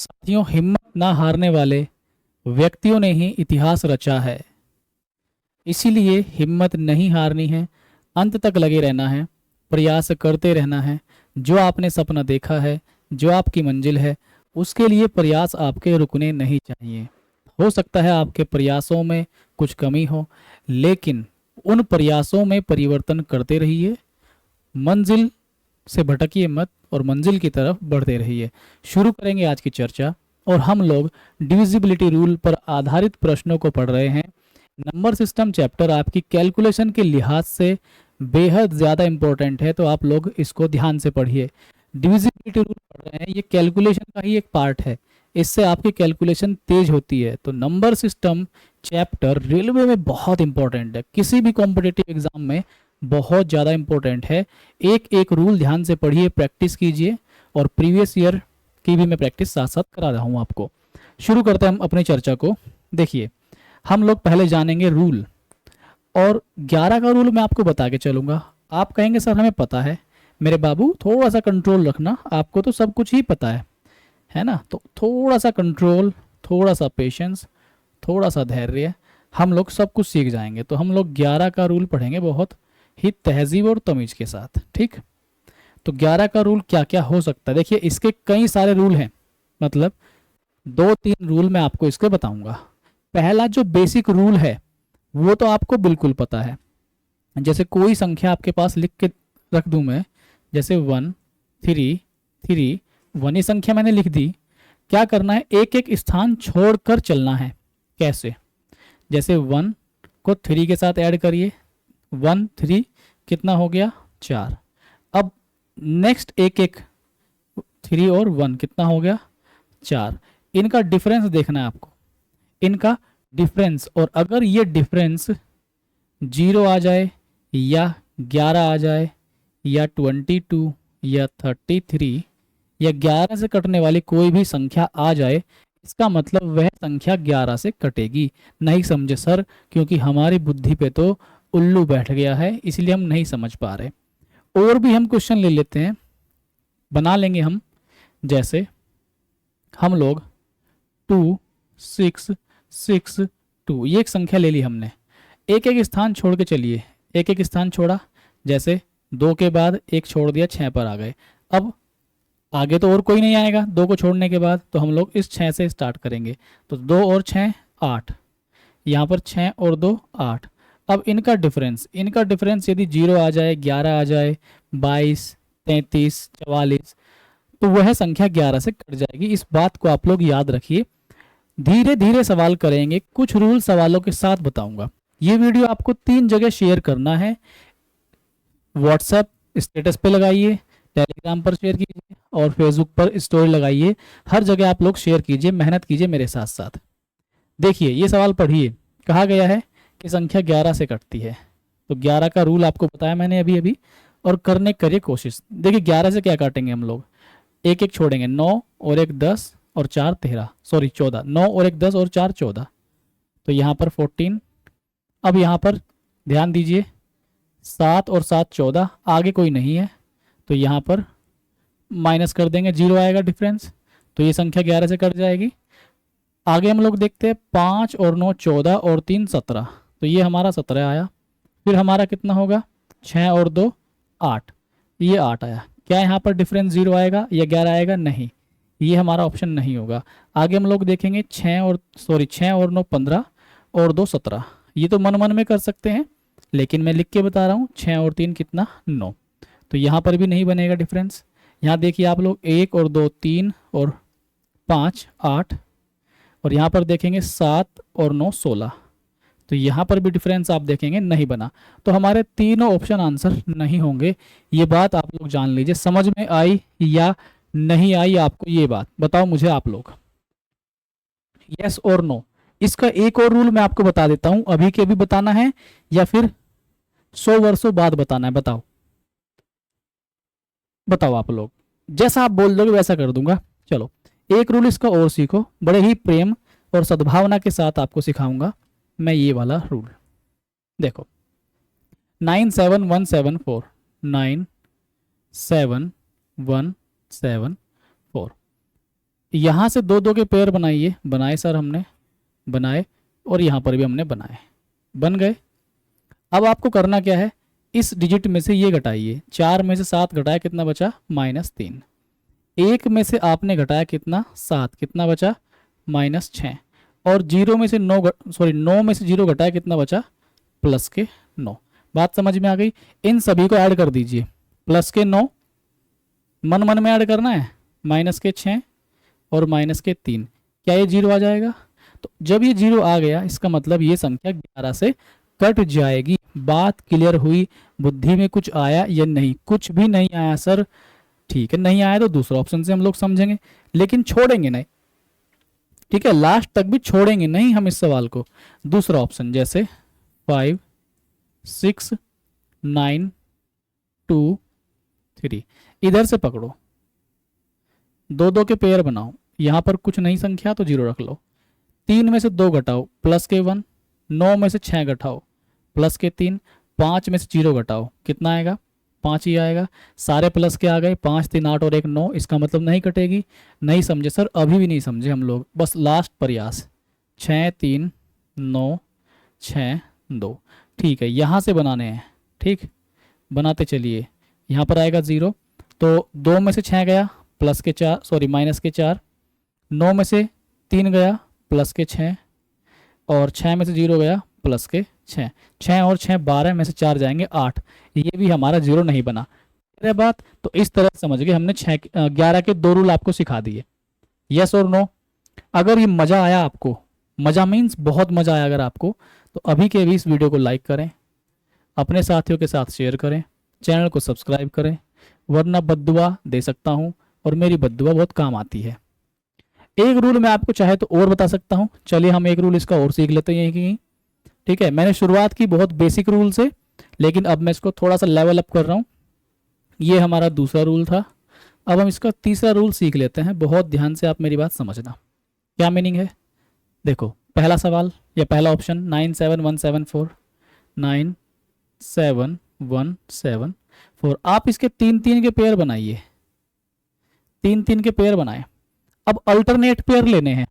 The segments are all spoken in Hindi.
साथियों, हिम्मत ना हारने वाले व्यक्तियों ने ही इतिहास रचा है। इसीलिए हिम्मत नहीं हारनी है, अंत तक लगे रहना है, प्रयास करते रहना है। जो आपने सपना देखा है, जो आपकी मंजिल है, उसके लिए प्रयास आपके रुकने नहीं चाहिए। हो सकता है आपके प्रयासों में कुछ कमी हो, लेकिन उन प्रयासों में परिवर्तन करते रहिए। मंजिल से भटकिए मत और मंजिल की तरफ बढ़ते रहिए। शुरू करेंगे आज की चर्चा, और हम लोग डिविजिबिलिटी रूल पर आधारित प्रश्नों को पढ़ रहे हैं। नंबर सिस्टम चैप्टर आपकी कैलकुलेशन के लिहाज से बेहद ज़्यादा इंपॉर्टेंट है, तो आप लोग इसको ध्यान से पढ़िए। डिविजिबिलिटी रूल पढ़ रहे हैं, ये कैलकुलेशन का ही एक पार्ट है, इससे आपकी कैलकुलेशन तेज होती है। तो नंबर सिस्टम चैप्टर रेलवे में बहुत इंपॉर्टेंट है, किसी भी कॉम्पिटिटिव एग्जाम में बहुत ज़्यादा इंपॉर्टेंट है। एक एक रूल ध्यान से पढ़िए, प्रैक्टिस कीजिए, और प्रीवियस ईयर की भी मैं प्रैक्टिस साथ साथ करा रहा हूँ आपको। शुरू करते हैं हम अपनी चर्चा को। देखिए, हम लोग पहले जानेंगे रूल, और 11 का रूल मैं आपको बता के चलूँगा। आप कहेंगे सर हमें पता है। मेरे बाबू, थोड़ा सा कंट्रोल रखना, आपको तो सब कुछ ही पता है ना। तो थोड़ा सा कंट्रोल, थोड़ा सा पेशेंस, थोड़ा सा धैर्य, हम लोग सब कुछ सीख जाएंगे। तो हम लोग 11 का रूल पढ़ेंगे बहुत ही तहजीब और तमीज के साथ, ठीक। तो 11 का रूल क्या क्या हो सकता है, देखिए इसके कई सारे रूल हैं, मतलब 2-3 रूल मैं आपको इसके बताऊंगा। पहला जो बेसिक रूल है वो तो आपको बिल्कुल पता है। जैसे कोई संख्या आपके पास लिख के रख दूं मैं, जैसे 1 3 3 1 ही संख्या मैंने लिख दी। क्या करना है, एक एक स्थान छोड़कर चलना है। कैसे, जैसे 1 को 3 के साथ ऐड करिए, 1 3 कितना हो गया, 4। अब नेक्स्ट एक एक 3 और 1 कितना हो गया, 4। इनका डिफरेंस देखना है आपको, इनका डिफरेंस। और अगर ये डिफरेंस 0 आ जाए, या 11 आ जाए, या 22, या 33, या 11 से कटने वाली कोई भी संख्या आ जाए, इसका मतलब वह संख्या 11 से कटेगी। नहीं समझे सर, क्योंकि हमारी बुद्धि पे तो उल्लू बैठ गया है, इसलिए हम नहीं समझ पा रहे। और भी हम क्वेश्चन ले लेते हैं, बना लेंगे हम। जैसे हम लोग 2 6 6 2, ये एक संख्या ले ली हमने। एक एक स्थान छोड़ के चलिए, एक एक स्थान छोड़ा, जैसे 2 के बाद एक छोड़ दिया, 6 पर आ गए। अब आगे तो और कोई नहीं आएगा 2 को छोड़ने के बाद, तो हम लोग इस 6 से स्टार्ट करेंगे। तो 2 और 6 8, यहाँ पर 6 और 2 8। अब इनका डिफरेंस यदि 0 आ जाए, 11 आ जाए, 22 33 44, तो वह संख्या 11 से कट जाएगी। इस बात को आप लोग याद रखिए। धीरे धीरे सवाल करेंगे, कुछ रूल सवालों के साथ बताऊंगा। ये वीडियो आपको 3 जगह शेयर करना है। व्हाट्सएप स्टेटस पे लगाइए, टेलीग्राम पर शेयर कीजिए, और फेसबुक पर स्टोरी लगाइए। हर जगह आप लोग शेयर कीजिए, मेहनत कीजिए मेरे साथ साथ। देखिए ये सवाल पढ़िए, कहा गया है कि संख्या 11 से कटती है। तो 11 का रूल आपको बताया मैंने अभी अभी, और करने करिए कोशिश। देखिए 11 से क्या काटेंगे हम लोग, एक एक छोड़ेंगे, 9 और 1 10 और 4 13, सॉरी 14, 9 और 1 10 और 4 14, तो यहाँ पर 14। अब यहाँ पर ध्यान दीजिए, 7 और 7 14, आगे कोई नहीं है, तो यहाँ पर माइनस कर देंगे, 0 आएगा डिफरेंस, तो ये संख्या 11 से कट जाएगी। आगे हम लोग देखते हैं, 5 और 9 14 और 3 17, तो ये हमारा 17 आया। फिर हमारा कितना होगा, 6 और 2 8, ये 8 आया। क्या यहाँ पर डिफरेंस 0 आएगा या 11 आएगा, नहीं, ये हमारा ऑप्शन नहीं होगा। आगे हम लोग देखेंगे, 6 और 9 15 और 2 17, ये तो मन मन में कर सकते हैं, लेकिन मैं लिख के बता रहा हूँ, 6 और 3 कितना, 9, तो यहाँ पर भी नहीं बनेगा डिफरेंस। यहाँ देखिए आप लोग, 1 और 2 3 और 5 8, और यहाँ पर देखेंगे 7 और 9 16, तो यहाँ पर भी डिफरेंस आप देखेंगे नहीं बना। तो हमारे तीनों ऑप्शन आंसर नहीं होंगे। ये बात आप लोग जान लीजिए। समझ में आई या नहीं आई आपको ये बात, बताओ मुझे आप लोग, यस और नो। इसका एक और रूल मैं आपको बता देता हूं, अभी के अभी बताना है या फिर 100 वर्षों बाद बताना है, बताओ बताओ आप लोग। जैसा आप बोल दोगे वैसा कर दूंगा। चलो एक रूल इसका और सीखो, बड़े ही प्रेम और सद्भावना के साथ आपको सिखाऊंगा मैं ये वाला रूल। देखो, 97174, 97174, यहाँ से दो दो के पेयर बनाइए, बनाए सर हमने, बनाए, और यहाँ पर भी हमने बनाए, बन गए। अब आपको करना क्या है, इस डिजिट में से ये घटाइए, 4 में से 7 घटाया कितना बचा, -3। 1 में से आपने घटाया कितना, 7, कितना बचा, -6। और 0 में से 9 में से 0 घटाया कितना बचा, +9। बात समझ में आ गई। इन सभी को ऐड कर दीजिए, +9 मन मन में ऐड करना है, -6 और -3। क्या ये 0 आ जाएगा? तो जब ये 0 आ गया, इसका मतलब ये संख्या 11 से कट जाएगी। बात क्लियर हुई? बुद्धि में कुछ आया या नहीं? कुछ भी नहीं आया सर, ठीक है, नहीं आया तो दूसरा ऑप्शन से हम लोग समझेंगे, लेकिन छोड़ेंगे नहीं, ठीक है, लास्ट तक भी छोड़ेंगे नहीं हम इस सवाल को। दूसरा ऑप्शन जैसे 5 6 9 2 3, इधर से पकड़ो, दो दो के पेयर बनाओ, यहां पर कुछ नहीं संख्या तो 0 रख लो। 3 में से 2 घटाओ, +1। 9 में से 6 घटाओ, +3। 5 में से 0 घटाओ, कितना आएगा, 5 ही आएगा। सारे प्लस के आ गए, 5 3 8 और 1 9, इसका मतलब नहीं कटेगी। नहीं समझे सर? अभी भी नहीं समझे हम लोग, बस लास्ट प्रयास। 6 3 9 6 2, ठीक है, यहाँ से बनाने हैं, ठीक, बनाते चलिए। यहाँ पर आएगा 0, तो 2 में से 6 गया, -4। 9 में से 3 गया, +6, और 6 में से 0 गया, +6। 6 और 6 12 में से 4 जाएंगे 8, ये भी हमारा 0 नहीं बना। अरे बात, तो इस तरह समझ गए हमने 11 के 2 रूल आपको सिखा दिए, यस और नो। अगर ये मज़ा आया आपको, मज़ा मीन्स बहुत मज़ा आया अगर आपको, तो अभी के भी इस वीडियो को लाइक करें, अपने साथियों के साथ शेयर करें, चैनल को सब्सक्राइब करें, वरना बद्दुआ दे सकता हूँ और मेरी बद्दुआ बहुत काम आती है। एक रूल मैं आपको चाहे तो और बता सकता हूँ, चलिए हम एक रूल इसका और सीख लेते हैं यहीं, ठीक है। मैंने शुरुआत की बहुत बेसिक रूल से, लेकिन अब मैं इसको थोड़ा सा लेवल अप कर रहा हूँ। ये हमारा दूसरा रूल था, अब हम इसका तीसरा रूल सीख लेते हैं। बहुत ध्यान से आप मेरी बात समझना, क्या मीनिंग है। देखो पहला सवाल या पहला ऑप्शन 97174, 97174, आप इसके 3 के पेयर बनाइए, 3 के पेयर बनाए। अब अल्टरनेट पेयर लेने हैं।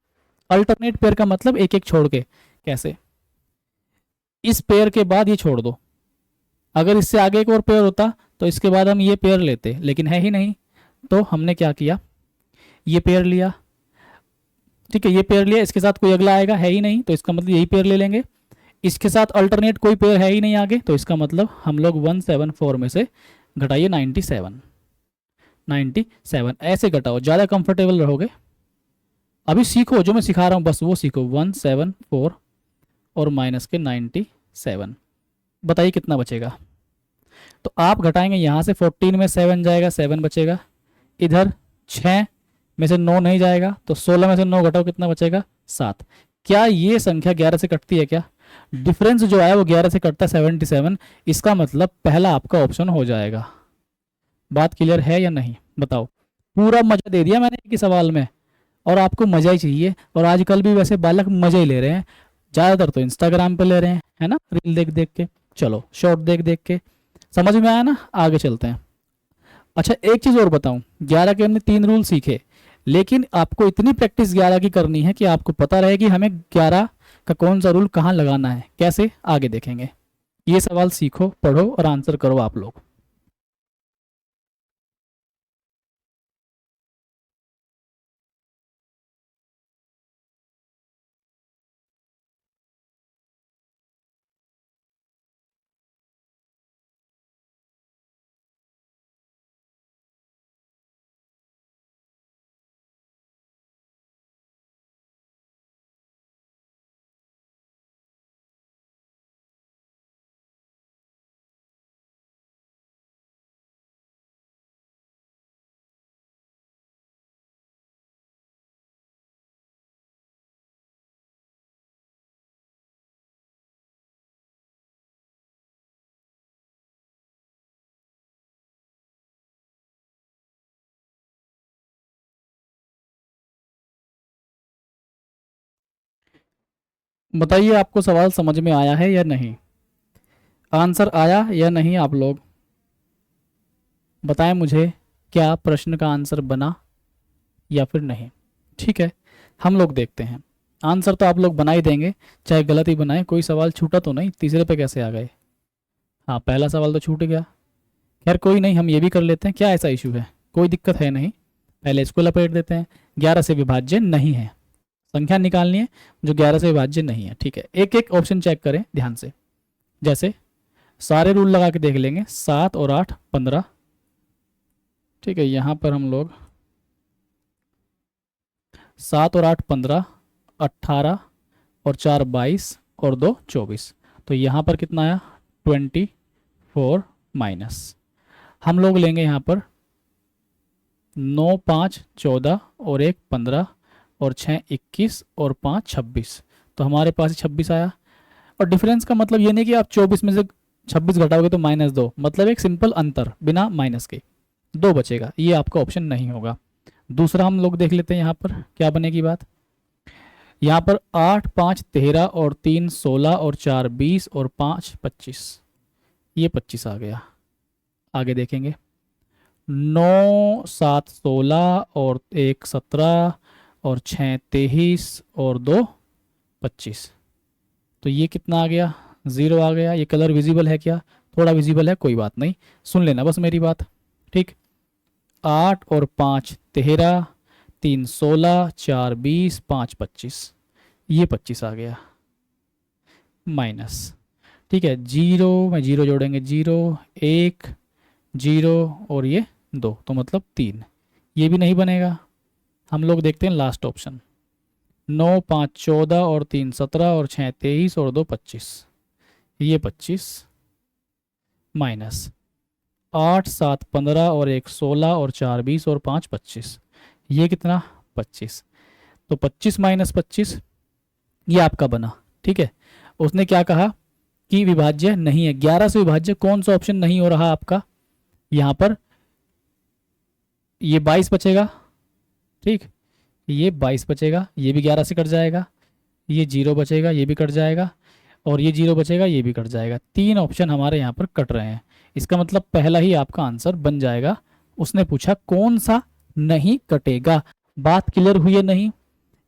अल्टरनेट पेयर का मतलब एक एक छोड़ के, कैसे, इस पेयर के बाद ये छोड़ दो, अगर इससे आगे एक और पेयर होता तो इसके बाद हम ये पेयर लेते, लेकिन है ही नहीं, तो हमने क्या किया, ये पेयर लिया, ठीक है, ये पेयर लिया, इसके साथ कोई अगला आएगा, है ही नहीं, तो इसका मतलब यही पेयर ले लेंगे। इसके साथ अल्टरनेट कोई पेयर है ही नहीं आगे, तो इसका मतलब हम लोग 174 में से घटाइए 97, ऐसे घटाओ, ज़्यादा कंफर्टेबल रहोगे। अभी सीखो जो मैं सिखा रहा हूँ, बस वो सीखो। 174 और -97, बताइए कितना बचेगा। तो आप घटाएंगे यहाँ से, 14 में 7 जाएगा, 7 बचेगा। इधर 6 में से 9 नहीं जाएगा, तो 16 में से 9 घटाओ, कितना बचेगा, 7। क्या ये संख्या 11 से कटती है? क्या डिफरेंस जो है वो 11 से कटता है, 77। इसका मतलब पहला आपका ऑप्शन हो जाएगा। बात क्लियर है या नहीं, बताओ। पूरा मजा दे दिया मैंने एक ही सवाल में, और आपको मजा ही चाहिए। और आजकल भी वैसे बालक मजा ही ले रहे हैं, ज़्यादातर तो इंस्टाग्राम पे ले रहे हैं, है ना, रील देख देख के, चलो शॉर्ट देख देख के। समझ में आया ना, आगे चलते हैं। अच्छा एक चीज़ और बताऊं, 11 के हमने 3 रूल सीखे, लेकिन आपको इतनी प्रैक्टिस 11 की करनी है कि आपको पता रहे कि हमें 11 का कौन सा रूल कहाँ लगाना है, कैसे, आगे देखेंगे। ये सवाल सीखो, पढ़ो और आंसर करो आप लोग। बताइए आपको सवाल समझ में आया है या नहीं, आंसर आया या नहीं, आप लोग बताएं मुझे, क्या प्रश्न का आंसर बना या फिर नहीं। ठीक है, हम लोग देखते हैं। आंसर तो आप लोग बना ही देंगे, चाहे गलत ही बनाए, कोई सवाल छूटा तो नहीं। तीसरे पे कैसे आ गए? हाँ, पहला सवाल तो छूट गया। खैर कोई नहीं, हम ये भी कर लेते हैं। क्या ऐसा इशू है? कोई दिक्कत है नहीं, पहले इसको लपेट देते हैं। 11 से विभाज्य नहीं है, संख्या निकालनी है जो 11 से विभाज्य नहीं है। ठीक है, एक एक ऑप्शन चेक करें ध्यान से। जैसे सारे रूल लगा के देख लेंगे। 7 और 8 15। ठीक है, यहाँ पर हम लोग 7 और 8 15, 18 और 4 22 और 2 24। तो यहाँ पर कितना आया? 24 माइनस, हम लोग लेंगे यहाँ पर 9 5 14 और 1 15 और 6 21 और 5 26। तो हमारे पास 26 आया। और डिफरेंस का मतलब ये नहीं कि आप 24 में से 26 घटाओगे तो -2, मतलब एक सिंपल अंतर बिना माइनस के 2 बचेगा। ये आपका ऑप्शन नहीं होगा। दूसरा हम लोग देख लेते हैं यहाँ पर क्या बनेगी बात। यहाँ पर 8 5 13 और 3 16 और 4 20 और 5 25, ये 25 आ गया। आगे देखेंगे 9 7 16 और 1 17 और 6 23 और 2 25। तो ये कितना आ गया? 0 आ गया। ये कलर विजिबल है क्या? थोड़ा विजिबल है, कोई बात नहीं, सुन लेना बस मेरी बात। ठीक, 8 और 5 13, 3 16, 4 20, 5 25, ये 25 आ गया माइनस। ठीक है, 0 में 0 जोड़ेंगे, 0 1 0 और ये 2, तो मतलब 3। ये भी नहीं बनेगा। हम लोग देखते हैं लास्ट ऑप्शन। 9 5 14 और 3 17 और 6 23 और 2 25, ये 25 माइनस 8 7 15 और 1 16 और 4 20 और 5 25, ये कितना? 25। तो 25 माइनस 25, ये आपका बना। ठीक है, उसने क्या कहा कि विभाज्य नहीं है। 11 से विभाज्य कौन सा ऑप्शन नहीं हो रहा आपका? यहाँ पर ये 22 बचेगा। ठीक, ये 22 बचेगा, ये भी 11 से कट जाएगा, ये 0 बचेगा, ये भी कट जाएगा, और ये 0 बचेगा, ये भी कट जाएगा। 3 ऑप्शन हमारे यहाँ पर कट रहे हैं। इसका मतलब पहला ही आपका आंसर बन जाएगा। उसने पूछा कौन सा नहीं कटेगा। बात क्लियर हुई है नहीं?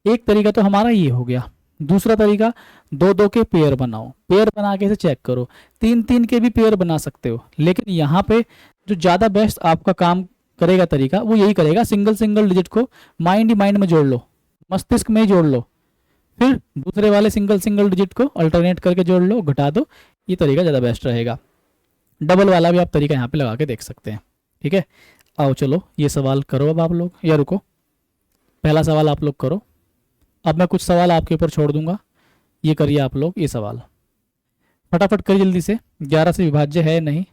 एक तरीका तो हमारा ये हो गया। दूसरा तरीका, 2 2 के पेयर बनाओ। पेयर बना के इसे चेक करो। 3 3 के भी पेयर बना सकते हो, लेकिन यहाँ पे जो ज़्यादा बेस्ट आपका काम करेगा तरीका वो यही करेगा, सिंगल सिंगल डिजिट को माइंड ही माइंड में जोड़ लो, मस्तिष्क में ही जोड़ लो, फिर दूसरे वाले सिंगल सिंगल डिजिट को अल्टरनेट करके जोड़ लो, घटा दो। ये तरीका ज़्यादा बेस्ट रहेगा। डबल वाला भी आप तरीका यहाँ पे लगा के देख सकते हैं। ठीक है, आओ चलो ये सवाल करो अब आप लोग, या रुको, पहला सवाल आप लोग करो। अब मैं कुछ सवाल आपके ऊपर छोड़ दूंगा, ये करिए आप लोग। ये सवाल फटाफट करिए जल्दी से। 11 से विभाज्य है नहीं?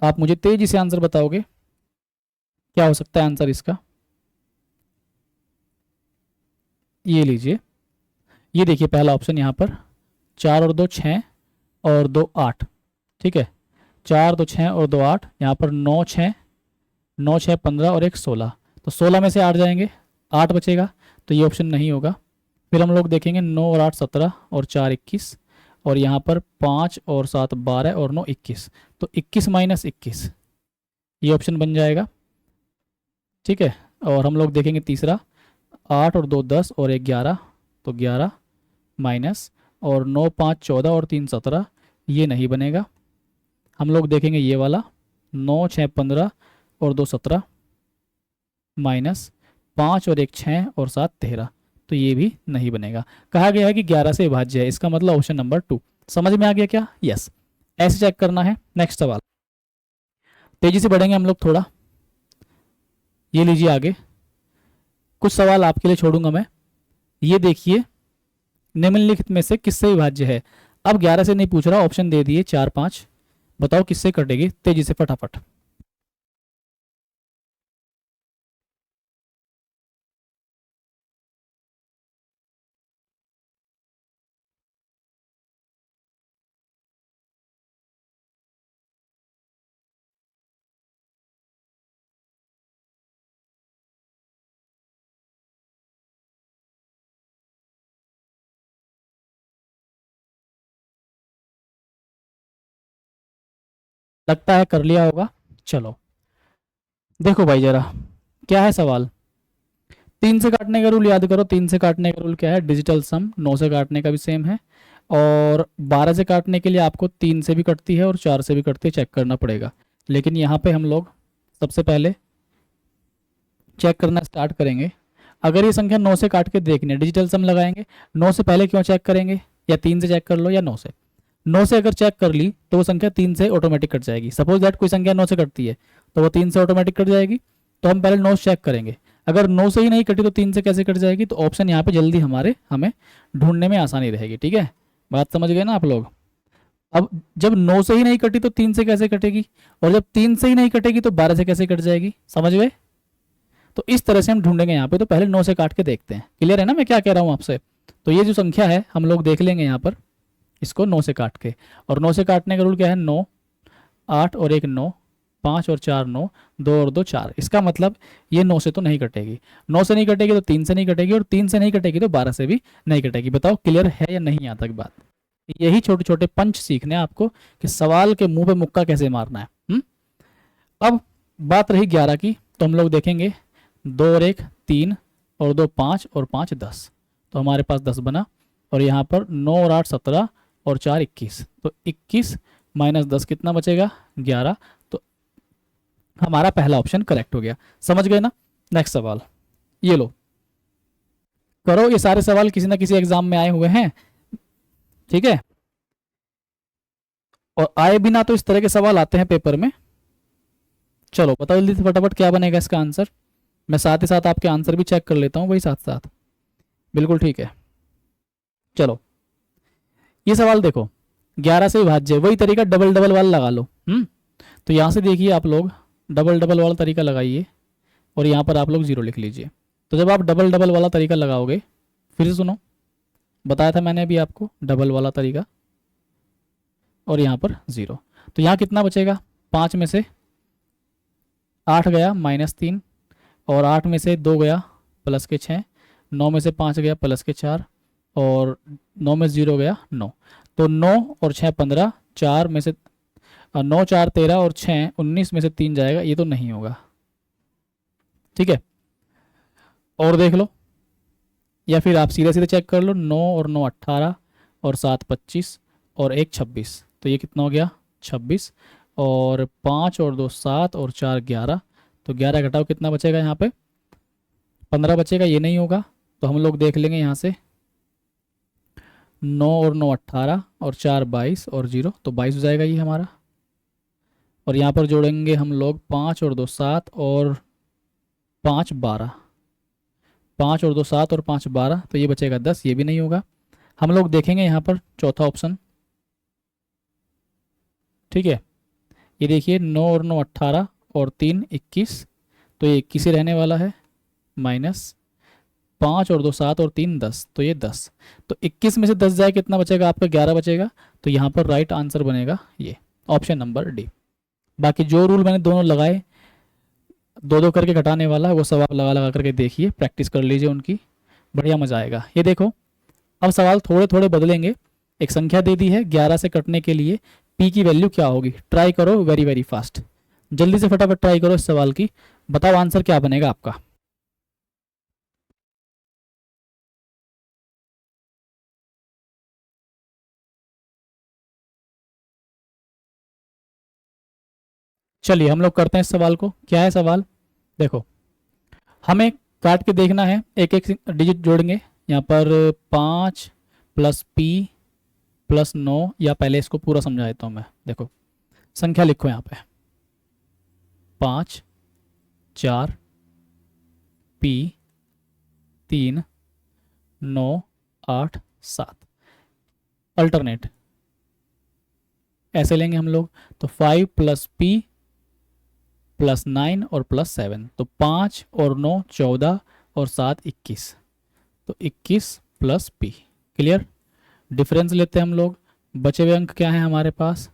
आप मुझे तेजी से आंसर बताओगे, क्या हो सकता है आंसर इसका? ये लीजिए, ये देखिए पहला ऑप्शन यहाँ पर 4 और 2 6 और 2 8। ठीक है, 4 2 6 और 2 8, यहाँ पर 9 6 9 6 15 और 1 16। तो 16 में से 8 जाएंगे, 8 बचेगा, तो ये ऑप्शन नहीं होगा। फिर हम लोग देखेंगे 9 और 8 17 और 4 21, और यहाँ पर 5 और 7 12 और 9 21, तो 21 माइनस 21, ये ऑप्शन बन जाएगा। ठीक है, और हम लोग देखेंगे तीसरा 8 और 2 10 और 1 11, तो 11 माइनस, और 9 5 14 और 3 17, ये नहीं बनेगा। हम लोग देखेंगे ये वाला 9 6 15 और 2 17 माइनस 5 और 1 6 और 7 13, तो ये भी नहीं बनेगा। कहा गया है कि 11 से विभाज्य है, इसका मतलब ऑप्शन नंबर 2। समझ में आ गया क्या? यस, ऐसे चेक करना है। नेक्स्ट सवाल, तेजी से बढ़ेंगे हम लोग थोड़ा। ये लीजिए आगे, कुछ सवाल आपके लिए छोड़ूंगा मैं। ये देखिए, निम्नलिखित में से किससे विभाज्य है? अब 11 से नहीं पूछ रहा, ऑप्शन दे दिए 4 5, बताओ किससे कटेगी? तेजी से फटाफट। लगता है कर लिया होगा। चलो देखो भाई जरा, क्या है सवाल। 3 से काटने का रूल याद करो। 3 से काटने का रूल क्या है? डिजिटल सम। 9 से काटने का भी सेम है। और 12 से काटने के लिए आपको 3 से भी कटती है और 4 से भी कटती है, चेक करना पड़ेगा। लेकिन यहाँ पे हम लोग सबसे पहले चेक करना स्टार्ट करेंगे। अगर ये संख्या 9 से काट के देखनी है, डिजिटल सम लगाएंगे। 9 से पहले क्यों चेक करेंगे? या 3 से चेक कर लो या 9 से। 9 से अगर चेक कर ली तो वो संख्या 3 से ऑटोमेटिक कट जाएगी। सपोज दैट कोई संख्या 9 से कटती है तो वो 3 से ऑटोमेटिक कट जाएगी। तो हम पहले 9 चेक करेंगे। अगर 9 से ही नहीं कटी तो 3 से कैसे कट जाएगी? तो ऑप्शन यहाँ पे जल्दी हमें ढूंढने में आसानी रहेगी। ठीक है, बात समझ गए ना आप लोग? अब जब 9 से ही नहीं कटी तो 3 से कैसे कटेगी? और जब 3 से ही नहीं कटेगी तो 12 से कैसे कट जाएगी? समझ गए? तो इस तरह से हम ढूंढेंगे यहाँ पे। तो पहले 9 से काट के देखते हैं। क्लियर है ना मैं क्या कह रहा हूँ आपसे? तो ये जो संख्या है हम लोग देख लेंगे यहाँ पर, इसको 9 से काट के। और 9 से काटने का रूल क्या है? 9, 8 और 1 9, 5 और 4 9, 2 और 2 4। इसका मतलब ये 9 से तो नहीं कटेगी। 9 से नहीं कटेगी तो 3 से नहीं कटेगी, और 3 से नहीं कटेगी तो 12 से भी नहीं कटेगी। बताओ क्लियर है या नहीं यहाँ तक बात? यही छोटे छोटे पंच सीखने हैं आपको कि सवाल के मुंह पे मुक्का कैसे मारना है। अब बात रही 11 की, तो हम लोग देखेंगे 2 और 1 3 और 2 5 और 5 10। तो हमारे पास 10 बना। और यहाँ पर 9 और 8 17 और 4 21। तो 21 माइनस 10 कितना बचेगा? 11। तो हमारा पहला ऑप्शन करेक्ट हो गया। समझ गए ना? नेक्स्ट सवाल ये लो, करो। ये सारे सवाल किसी ना किसी एग्जाम में आए हुए हैं, ठीक है? और आए भी ना तो इस तरह के सवाल आते हैं पेपर में। चलो बताओ जल्दी से फटाफट क्या बनेगा इसका आंसर। मैं साथ ही साथ आपके आंसर भी चेक कर लेता हूँ भाई, साथ साथ। बिल्कुल ठीक है। चलो ये सवाल देखो, 11 से विभाज्य, वही तरीका डबल डबल वाला लगा लो। तो यहाँ से देखिए आप लोग डबल डबल वाला तरीका लगाइए और यहाँ पर आप लोग 0 लिख लीजिए। तो जब आप डबल डबल वाला तरीका लगाओगे, फिर से सुनो, बताया था मैंने अभी आपको डबल वाला तरीका, और यहाँ पर 0। तो यहाँ कितना बचेगा? 5 में से 8 गया -3, और 8 में से 2 गया प्लस के 6, 9 में से 5 गया प्लस के 4, और 9 में 0 गया 9। तो 9 और 6 15, 4 में से 9 4 13 और 6 19 में से 3 जाएगा। ये तो नहीं होगा, ठीक है? और देख लो, या फिर आप सीधे सीधे चेक कर लो। 9 और 9 18 और 7 25 और 1 26। तो ये कितना हो गया? 26। और 5 और 2 7 और 4 11। तो 11 घटाओ कितना बचेगा? यहाँ पे 15 बचेगा। ये नहीं होगा, तो हम लोग देख लेंगे यहाँ से 9 और 9 18 और 4 22 और 0, तो 22 हो जाएगा ये हमारा। और यहाँ पर जोड़ेंगे हम लोग 5 और 2 7 और 5 12। 5 और 2 7 और 5 12, तो ये बचेगा 10। ये भी नहीं होगा। हम लोग देखेंगे यहाँ पर चौथा ऑप्शन, ठीक है? ये देखिए 9 और 9 18 और 3 21। तो ये 21 ही रहने वाला है। माइनस 5 और 2 7 और 3 10। तो ये 10। तो 21 में से 10 जाए कितना बचेगा आपका? 11 बचेगा। तो यहाँ पर राइट आंसर बनेगा ये ऑप्शन नंबर डी। बाकी जो रूल मैंने दोनों लगाए, 2-2 करके घटाने वाला, वो सवाल लगा लगा करके देखिए, प्रैक्टिस कर लीजिए उनकी, बढ़िया मजा आएगा। ये देखो अब सवाल थोड़े थोड़े बदलेंगे। एक संख्या दे दी है, 11 से कटने के लिए पी की वैल्यू क्या होगी? ट्राई करो वेरी वेरी फास्ट, जल्दी से फटाफट ट्राई करो इस सवाल की। बताओ आंसर क्या बनेगा आपका। चलिए हम लोग करते हैं इस सवाल को। क्या है सवाल? देखो हमें काट के देखना है, एक एक डिजिट जोड़ेंगे। यहाँ पर 5 प्लस पी प्लस 9, या पहले इसको पूरा समझा देता हूँ मैं। देखो संख्या लिखो यहाँ पे, 5 4 पी 3 9 8 7। अल्टरनेट ऐसे लेंगे हम लोग। तो 5 प्लस पी प्लस 9 और प्लस 7। तो 5 और 9 14 और 7 21। तो 21 प्लस पी। क्लियर? डिफरेंस लेते हैं हम लोग। बचे हुए अंक क्या है हमारे पास?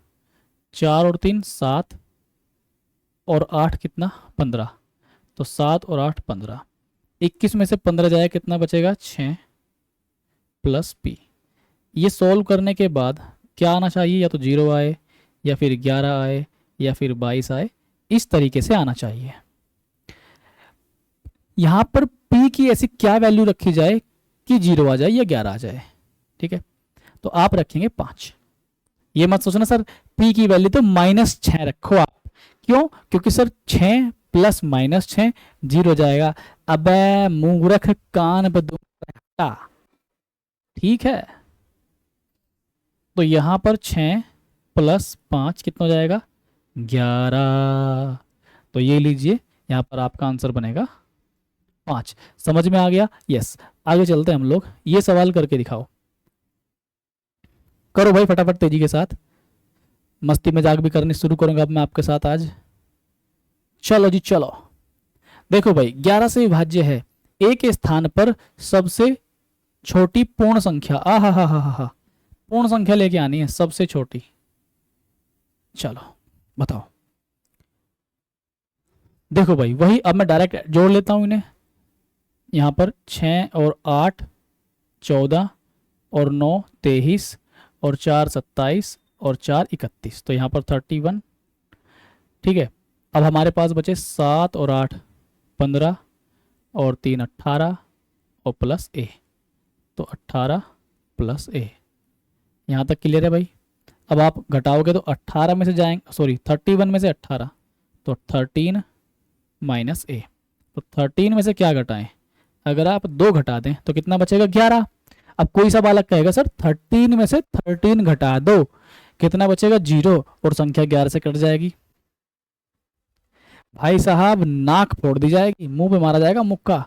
4 और 3 7 और 8 कितना? 15। तो 7 और 8 15। 21 में से 15 जाए कितना बचेगा? 6 प्लस पी। ये सॉल्व करने के बाद क्या आना चाहिए? या तो 0 आए, या फिर 11 आए, या फिर 22 आए। इस तरीके से आना चाहिए। यहाँ पर p की ऐसी क्या वैल्यू रखी जाए कि 0 आ जाए या 11 आ जाए। ठीक है, तो आप रखेंगे 5। ये मत सोचना सर p की वैल्यू तो -6 रखो आप। क्यों? क्योंकि सर 6 प्लस -6 0 जाएगा। अबे मूर्ख कान बदूंगा। ठीक है, तो यहां पर 6 प्लस 5 कितना हो जाएगा? 11। तो ये लीजिए, यहां पर आपका आंसर बनेगा 5। समझ में आ गया? यस। आगे चलते हैं हम लोग, ये सवाल करके दिखाओ। करो भाई फटाफट तेजी के साथ, मस्ती मजाक भी करनी शुरू करूंगा अब मैं आपके साथ आज। चलो जी चलो, देखो भाई 11 से विभाज्य है ए के स्थान पर सबसे छोटी पूर्ण संख्या। आ हा हा हा हा, पूर्ण संख्या लेके आनी है, सबसे छोटी। चलो बताओ। देखो भाई वही, अब मैं डायरेक्ट जोड़ लेता हूं इन्हें। यहां पर 6 और 8 14 और 9 23 और 4 27 और 4 31, तो यहाँ पर 31। ठीक है, अब हमारे पास बचे 7 और 8 15 और 3 18 और प्लस ए, तो 18 प्लस ए। यहाँ तक क्लियर है भाई? अब आप घटाओगे तो 18 में से जाएंगे, सॉरी 31 में से 18, तो 13 माइनस ए। तो 13 में से क्या घटाएं? अगर आप 2 घटा दें तो कितना बचेगा? 11। अब कोई सा बालक कहेगा सर 13 में से 13 घटा दो, कितना बचेगा? 0, और संख्या 11 से कट जाएगी। भाई साहब नाक फोड़ दी जाएगी, मुंह पे मारा जाएगा मुक्का।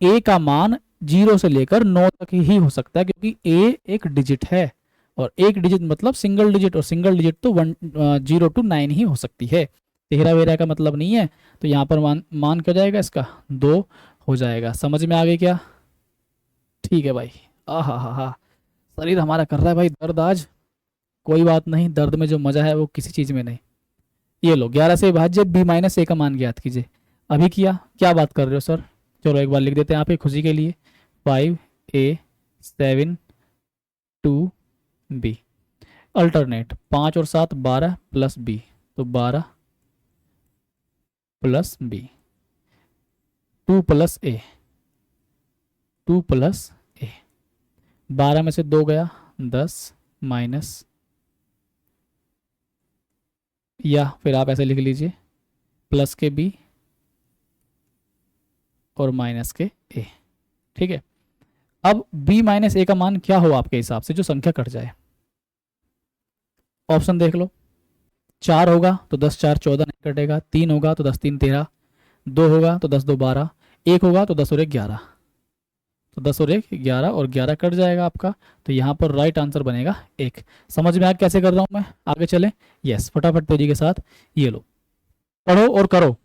ए का मान 0 से लेकर 9 तक ही हो सकता है, क्योंकि ए एक डिजिट है, और एक डिजिट मतलब सिंगल डिजिट, और सिंगल डिजिट तो 0 to 9 ही हो सकती है। तेहरा वेरा का मतलब नहीं है। तो यहाँ पर मान क्या जाएगा इसका? 2 हो जाएगा। समझ में आ गई क्या? ठीक है भाई। आहा हा हा, शरीर हमारा कर रहा है भाई दर्द आज। कोई बात नहीं, दर्द में जो मजा है वो किसी चीज में नहीं। ये लो 11 से विभाज्य b माइनस ए का मान ज्ञात कीजिए। अभी किया? क्या बात कर रहे हो सर? चलो एक बार लिख देते हैं आपकी खुशी के लिए, 5a 7 2b। अल्टरनेट 5 और 7 12 प्लस b, तो 12 प्लस b। 2 प्लस ए, 2 प्लस ए। 12 में से 2 गया, 10 माइनस, या फिर आप ऐसे लिख लीजिए प्लस के b और माइनस के a। ठीक है, अब b माइनस ए का मान क्या हो आपके हिसाब से जो संख्या कट जाए? ऑप्शन देख लो। 4 होगा तो 10 4 14 नहीं कटेगा, 3 होगा तो 10 3 13, 2 होगा तो 10 2 12, 1 होगा तो 10 और 1 11, तो 10 और 1 11, और 11 कट जाएगा आपका। तो यहाँ पर राइट आंसर बनेगा 1। समझ में आ कैसे कर रहा हूँ मैं? आगे चले। यस, फटाफट तेजी के साथ ये लो, पढ़ो और करो।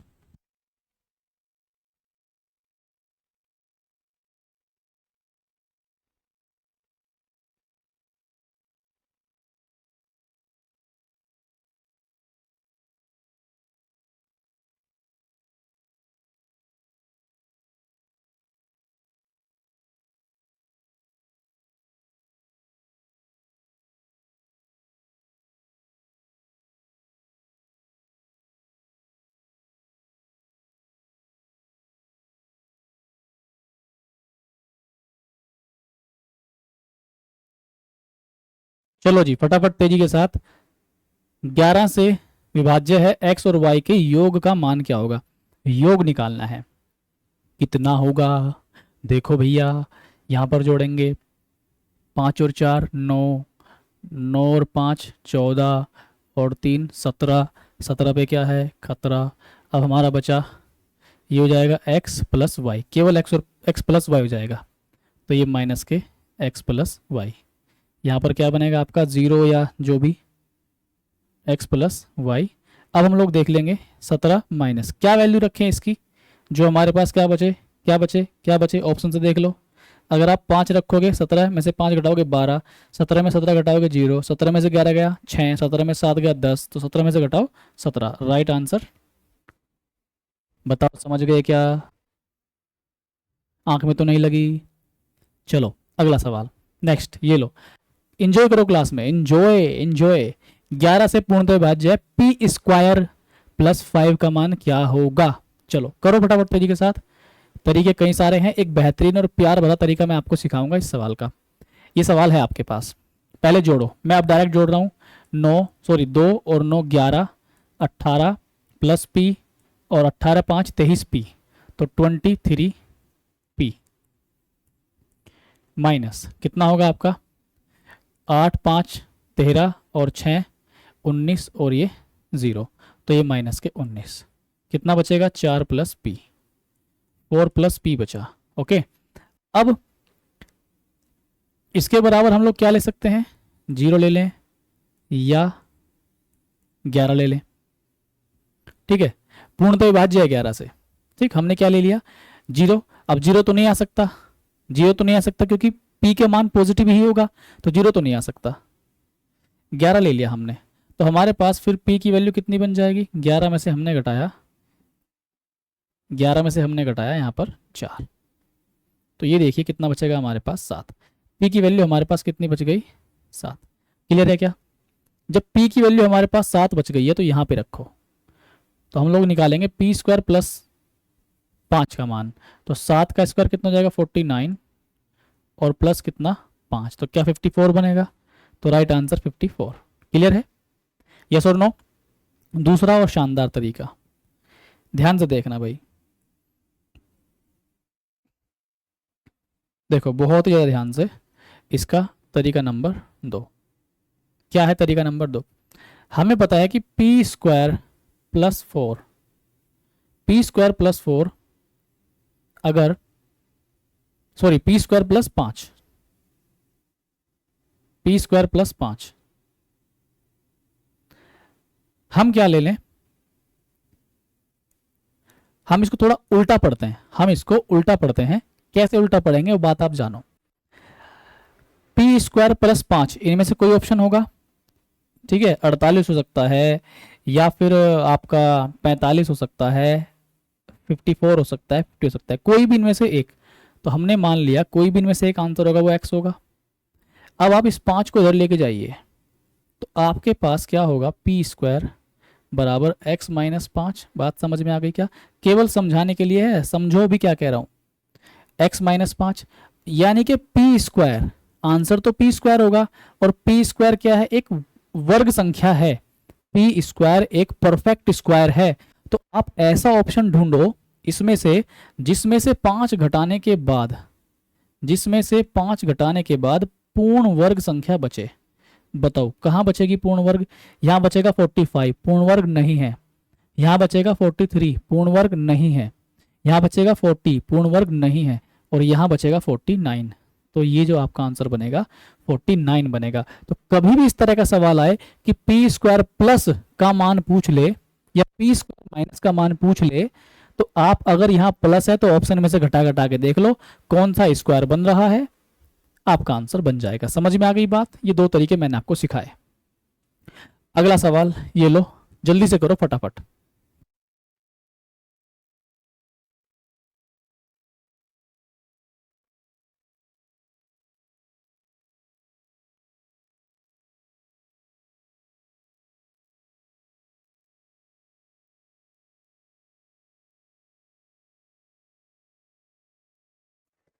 चलो जी फटाफट तेजी के साथ। 11 से विभाज्य है x और y के योग का मान क्या होगा? योग निकालना है। कितना होगा? देखो भैया, यहाँ पर जोड़ेंगे 5 और 4 9, 9 और 5 14, और 3 17, 17 पे क्या है? खतरा। अब हमारा बचा, ये हो जाएगा x प्लस वाई, केवल x और x प्लस वाई हो जाएगा, तो ये माइनस के x प्लस वाई। यहाँ पर क्या बनेगा आपका? 0 या जो भी, x प्लस वाई। अब हम लोग देख लेंगे 17 माइनस क्या वैल्यू रखें इसकी, जो हमारे पास क्या बचे क्या बचे क्या बचे, ऑप्शन से देख लो। अगर आप 5 रखोगे, 17 में से 5 घटाओगे 12, 17 में 17 घटाओगे 0, 17 में से 11 गया 6, 17 में 7 गया 10, तो 17 में से घटाओ 17, राइट आंसर। बताओ समझ गए क्या? आंख में तो नहीं लगी? चलो अगला सवाल, नेक्स्ट ये लो। इंजॉय करो क्लास में, इंजॉय इंजॉय। 11 से पूर्णतः विभाज्य है p² प्लस 5 का मान क्या होगा? चलो करो फटाफट तेजी के साथ, तरीके कई सारे हैं, एक बेहतरीन और प्यार भरा तरीका मैं आपको सिखाऊंगा इस सवाल का। ये सवाल है आपके पास, पहले जोड़ो, मैं अब डायरेक्ट जोड़ रहा हूँ। 2 और 9 11, 18 प्लस पी और 18 5 23 पी, तो 23 पी माइनस कितना होगा आपका 8 5 13 और 6 19 और ये 0, तो ये माइनस के 19, कितना बचेगा 4 प्लस पी, 4 प्लस पी बचा। ओके, अब इसके बराबर हम लोग क्या ले सकते हैं, 0 ले लें या 11 ले लें। ठीक है, पूर्णतः विभाज्य है 11 से। ठीक, हमने क्या ले लिया 0। अब 0 तो नहीं आ सकता, 0 तो नहीं आ सकता क्योंकि p के मान पॉजिटिव ही होगा, तो 0 तो नहीं आ सकता। 11 ले लिया हमने, तो हमारे पास फिर p की वैल्यू कितनी बन जाएगी, 11 में से हमने घटाया, 11 में से हमने घटाया यहाँ पर 4, तो ये देखिए कितना बचेगा हमारे पास 7। p की वैल्यू हमारे पास कितनी बच गई 7। क्लियर है क्या? जब p की वैल्यू हमारे पास 7 बच गई है तो यहाँ पे रखो, तो हम लोग निकालेंगे पी स्क्वायर प्लस 5 का मान, तो 7 का स्क्वायर कितना हो जाएगा 49 और प्लस कितना 5, तो क्या 54 बनेगा, तो राइट आंसर 54। क्लियर है, यस और नो? दूसरा और शानदार तरीका, ध्यान से देखना भाई, देखो बहुत ही ज़्यादा ध्यान से, इसका तरीका नंबर 2 क्या है। तरीका नंबर 2, हमें पता है कि P square plus 4, P square plus 4 अगर sorry P square plus 5, P square plus 5, हम क्या ले लें, हम इसको थोड़ा उल्टा पढ़ते हैं, हम इसको उल्टा पढ़ते हैं। कैसे उल्टा पढ़ेंगे वो बात आप जानो। पी स्क्वायर प्लस 5, इनमें से कोई ऑप्शन होगा, ठीक है, 48 हो सकता है, या फिर आपका 45 हो सकता है, 54 हो सकता है, 50 हो सकता है, कोई भी इनमें से एक। तो हमने मान लिया कोई भी इनमें से एक आंसर होगा, वो x होगा। अब आप इस 5 को इधर लेके जाइए, तो आपके पास क्या होगा, पी स्क्वायर बराबर x माइनस 5। बात समझ में आ गई क्या? केवल समझाने के लिए है, समझो भी क्या कह रहा हूँ, x माइनस 5 यानी कि पी स्क्वायर, आंसर तो पी स्क्वायर होगा, और पी स्क्वायर क्या है, एक वर्ग संख्या है, पी स्क्वायर एक परफेक्ट स्क्वायर है। तो आप ऐसा ऑप्शन ढूंढो इसमें से जिसमें से 5 घटाने के बाद, जिसमें से 5 घटाने के बाद पूर्ण वर्ग संख्या बचे। बताओ कहाँ बचेगी पूर्ण वर्ग? यहाँ बचेगा 45, पूर्ण वर्ग नहीं है। यहाँ बचेगा 43, पूर्ण वर्ग नहीं है। यहाँ बचेगा 40, पूर्ण वर्ग नहीं है। और यहाँ बचेगा 49, तो ये जो आपका आंसर बनेगा 49 बनेगा। तो कभी भी इस तरह का सवाल आए कि पी स्क्वायर प्लस का मान पूछ ले या पी स्क्वायर माइनस का मान पूछ ले, तो आप अगर यहाँ प्लस है तो ऑप्शन में से घटा घटा के देख लो कौन सा स्क्वायर बन रहा है, आपका आंसर बन जाएगा। समझ में आ गई बात? ये 2 तरीके मैंने आपको सिखाए। अगला सवाल ये लो, जल्दी से करो फटाफट।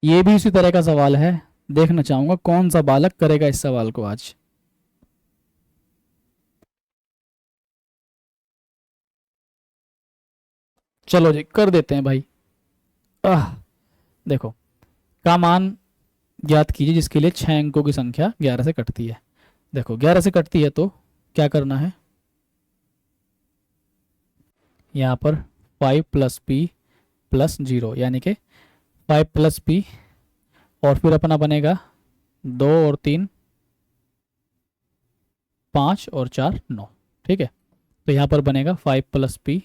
ये भी इसी तरह का सवाल है, देखना चाहूंगा कौन सा बालक करेगा इस सवाल को आज। चलो जी कर देते हैं भाई। आह देखो, का मान ज्ञात कीजिए जिसके लिए 6 अंकों की संख्या 11 से कटती है। देखो 11 से कटती है तो क्या करना है, यहाँ पर 5 प्लस पी प्लस 0 यानी कि 5 प्लस पी, और फिर अपना बनेगा 2 और 3 5 और 4 9। ठीक है, तो यहाँ पर बनेगा 5 प्लस पी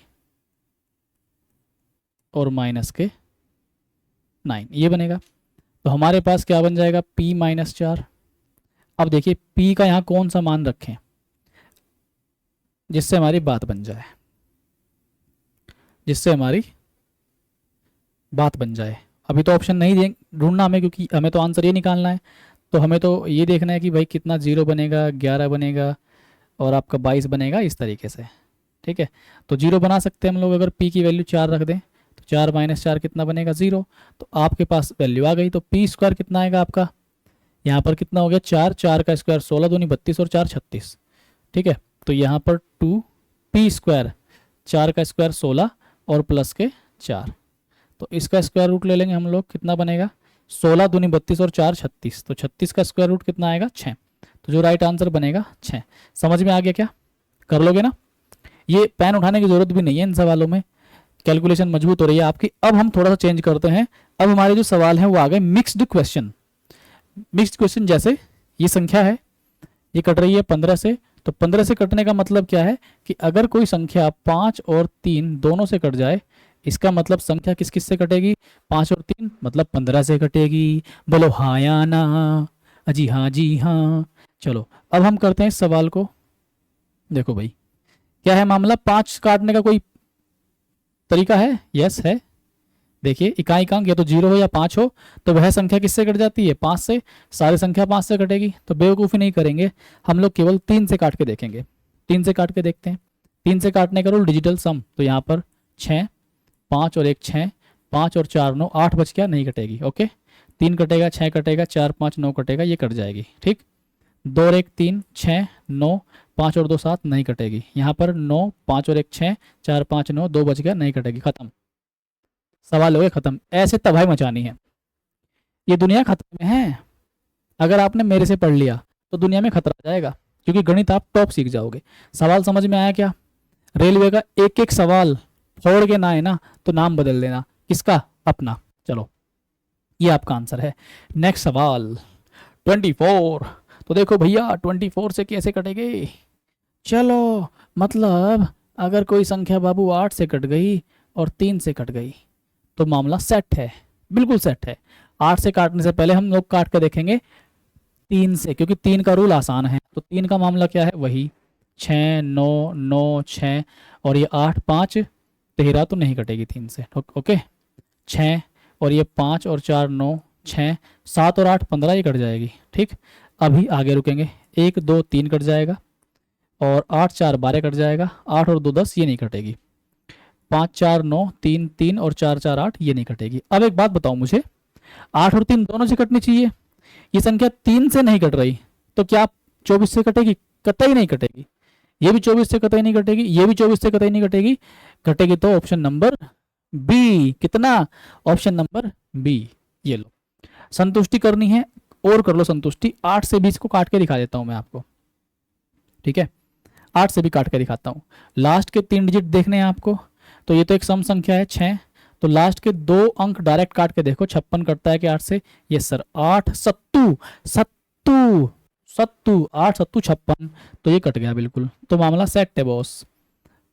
और माइनस के 9, ये बनेगा। तो हमारे पास क्या बन जाएगा, p माइनस 4। अब देखिए p का यहाँ कौन सा मान रखें जिससे हमारी बात बन जाए, जिससे हमारी बात बन जाए। अभी तो ऑप्शन नहीं ढूंढना हमें, क्योंकि हमें तो आंसर ये निकालना है। तो हमें तो ये देखना है कि भाई कितना 0 बनेगा, 11 बनेगा और आपका 22 बनेगा, इस तरीके से। ठीक है, तो 0 बना सकते हैं हम लोग, अगर p की वैल्यू 4 रख दें तो 4 माइनस 4 कितना बनेगा 0। तो आपके पास वैल्यू आ गई। तो पी स्क्वायर कितना आएगा आपका, यहाँ पर कितना हो गया 4, 4 का स्क्वायर 16 दूनी 32 और 4 36। ठीक है, तो यहाँ पर 2 पी स्क्वायर, 4 का स्क्वायर 16 और प्लस के 4, तो इसका स्क्वायर रूट ले लेंगे हम लोग, कितना बनेगा 16 दूनी 32 और 4 36, तो 36 का स्क्वायर रूट कितना आएगा 6। तो जो राइट आंसर बनेगा 6। समझ में आ गया क्या, कर लोगे ना। ये पेन उठाने की जरूरत भी नहीं है इन सवालों में, कैलकुलेशन मजबूत हो रही है आपकी। अब हम थोड़ा सा चेंज करते हैं। अब हमारे जो सवाल हैं वो आ गए मिक्स्ड क्वेश्चन। मिक्स्ड क्वेश्चन जैसे ये संख्या है, ये कट रही है 15 से, तो 15 से कटने का मतलब क्या है कि अगर कोई संख्या 5 और 3 दोनों से कट जाए, इसका मतलब संख्या किस किस से कटेगी, 5 और 3 मतलब 15 से कटेगी। बोलो हाँ या ना, अजी हाँ जी हाँ। चलो अब हम करते हैं इस सवाल को। देखो भाई क्या है मामला, 5 काटने का कोई तरीका है, यस है। देखिए इकाई अंक या तो 0 हो या 5 हो, तो वह संख्या किससे कट जाती है 5 से, सारी संख्या 5 से कटेगी। तो बेवकूफ़ी नहीं करेंगे हम लोग, केवल 3 से काट के देखेंगे। 3 से काट के देखते हैं। 3 से काटने का रूल डिजिटल सम, तो यहाँ पर 6, 5 और 1 6, 5 और 4 9, 8 बच गया, नहीं कटेगी। ओके, 3 कटेगा, 6 कटेगा, 4 5 9 कटेगा, ये कट जाएगी। ठीक, 2 और 1 3, 6 9, 5 और 2 7, नहीं कटेगी। यहाँ पर 9, 5 और 1 6, 4 5 9, 2 बच गया, नहीं कटेगी, खत्म। सवाल हो गया खत्म। ऐसे तबाही मचानी है, ये दुनिया खतरे में है। अगर आपने मेरे से पढ़ लिया तो दुनिया में खतरा आ जाएगा, क्योंकि गणित आप टॉप सीख जाओगे। सवाल समझ में आया क्या, रेलवे का एक एक सवाल फोड़ के ना है ना तो नाम बदल देना, किसका, अपना। चलो ये आपका आंसर है। नेक्स्ट सवाल 24। तो देखो भैया 24 से कैसे कटेंगे। चलो मतलब अगर कोई संख्या बाबू 8 से कट गई और 3 से कट गई तो मामला सेट है, बिल्कुल सेट है। 8 से काटने से पहले हम लोग काट के देखेंगे 3 से, क्योंकि 3 का रूल आसान है। तो 3 का मामला क्या है, वही 6 9 9 6 और ये 8 5 13, तो नहीं कटेगी 3 से। ओके, 6 और ये 5 और 4 9 6, 7 और 8 15, ये कट जाएगी। ठीक, अभी आगे रुकेंगे, 1 2 3 कट जाएगा और 8 4 12 कट जाएगा, 8 और 2 10, ये नहीं कटेगी। 5 4 9 3 3 और 4 4 8, ये नहीं कटेगी। अब एक बात बताओ मुझे, 8 और 3 दोनों से कटनी चाहिए, ये संख्या 3 से नहीं कट रही, तो क्या 24 से कटेगी, कतई नहीं कटेगी। ये भी 24 से कतई नहीं कटेगी, ये भी 24 से कतई नहीं कटेगी। कटेगी तो ऑप्शन नंबर बी, कितना, ऑप्शन नंबर बी। ये लो, संतुष्टि करनी है और कर लो संतुष्टि। 8 से 20 को काट के दिखा देता हूं मैं आपको, ठीक है, 8 से भी काट के दिखाता हूं। लास्ट के 3 डिजिट देखने हैं आपको, तो ये तो एक सम संख्या है 6, तो लास्ट के 2 अंक डायरेक्ट काट के देखो, 56 कटता है कि 8 से, यस सर। 8 सत्तू सत्तू सत्तू 8 सत्तू 56, तो ये कट गया बिल्कुल। तो मामला सेट है बॉस,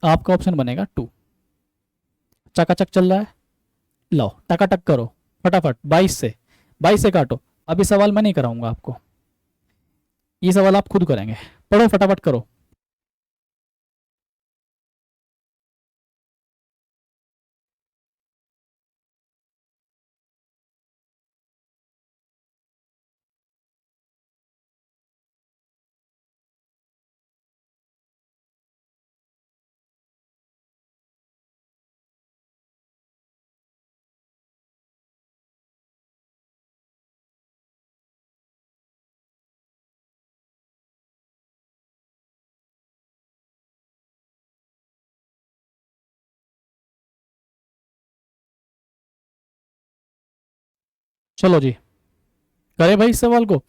आपका ऑप्शन बनेगा 2। चकाचक चल रहा है, लो टकाटक करो फटाफट। 22 से काटो। अभी सवाल मैं नहीं कराऊंगा आपको, ये सवाल आप खुद करेंगे, पढ़ो फटाफट करो। चलो जी, करे भाई इस सवाल को।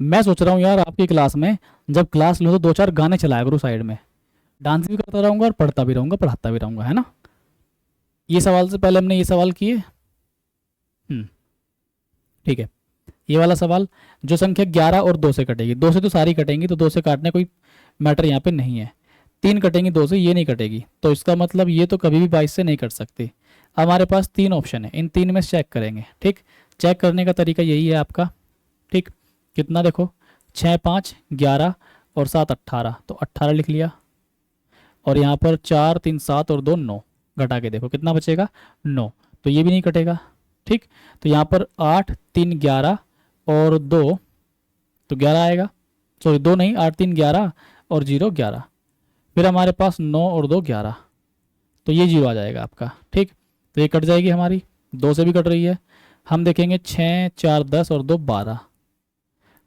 मैं सोच रहा हूँ यार आपकी क्लास में जब क्लास लो तो 2 4 गाने चलाया करो साइड में, डांस भी करता रहूंगा और पढ़ता भी रहूंगा, पढ़ाता भी रहूंगा, है ना। ये सवाल से पहले हमने ये सवाल किए, ठीक है। ये वाला सवाल, जो संख्या 11 और 2 से कटेगी, 2 से तो सारी कटेंगी, तो 2 से काटने कोई मैटर यहाँ पे नहीं है। 3 कटेंगी 2 से, ये नहीं कटेगी, तो इसका मतलब ये तो कभी भी 22 से नहीं कट सकती। हमारे पास 3 ऑप्शन है, इन 3 में चेक करेंगे। ठीक, चेक करने का तरीका यही है आपका। ठीक, कितना देखो, 6 5 11 और 7 18, तो 18 लिख लिया। और यहाँ पर 4 3 7 और 2 9, घटा के देखो कितना बचेगा 9, तो ये भी नहीं कटेगा। ठीक, तो यहाँ पर 8 3 11 और 2, तो 11 आएगा, सॉरी 2 नहीं, 8 3 11 और 0 11। फिर हमारे पास 9 और 2 11, तो ये 0 आ जाएगा आपका। ठीक, तो ये कट जाएगी हमारी, 2 से भी कट रही है। हम देखेंगे 6 4 10 और 2 12,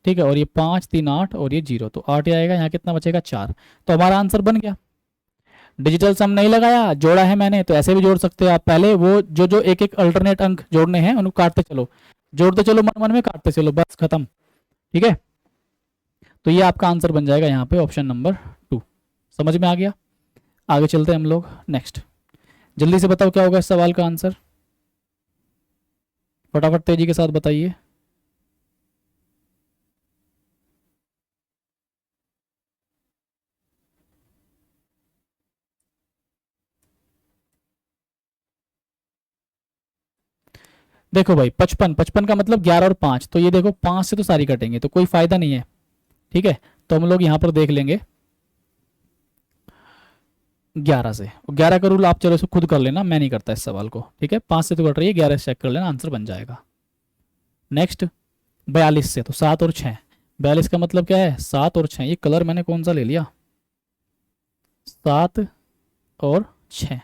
ठीक है, और ये 5 3 8 और ये 0, तो 8 ही आएगा। यहाँ कितना बचेगा 4, तो हमारा आंसर बन गया। डिजिटल सम नहीं लगाया, जोड़ा है मैंने, तो ऐसे भी जोड़ सकते हो आप। पहले वो जो जो एक एक अल्टरनेट अंक जोड़ने हैं उनको काटते चलो, जोड़ते चलो मन मन में, काटते चलो, बस खत्म। ठीक है, तो ये आपका आंसर बन जाएगा यहाँ पे ऑप्शन नंबर 2। समझ में आ गया? आगे चलते हैं हम लोग नेक्स्ट। जल्दी से बताओ क्या होगा इस सवाल का आंसर, फटाफट तेजी के साथ बताइए। देखो भाई 55, 55 का मतलब 11 और 5, तो ये देखो 5 से तो सारी कटेंगे, तो कोई फायदा नहीं है। ठीक है, तो हम लोग यहाँ पर देख लेंगे 11 से। 11 का रूल आप चलो इसको खुद कर लेना, मैं नहीं करता इस सवाल को। ठीक है, 5 से तो कट रही है, 11 से चेक कर लेना, आंसर बन जाएगा। नेक्स्ट 42 से, तो 7 और 6, 42 का मतलब क्या है 7 और 6। ये कलर मैंने कौन सा ले लिया, 7 और 6,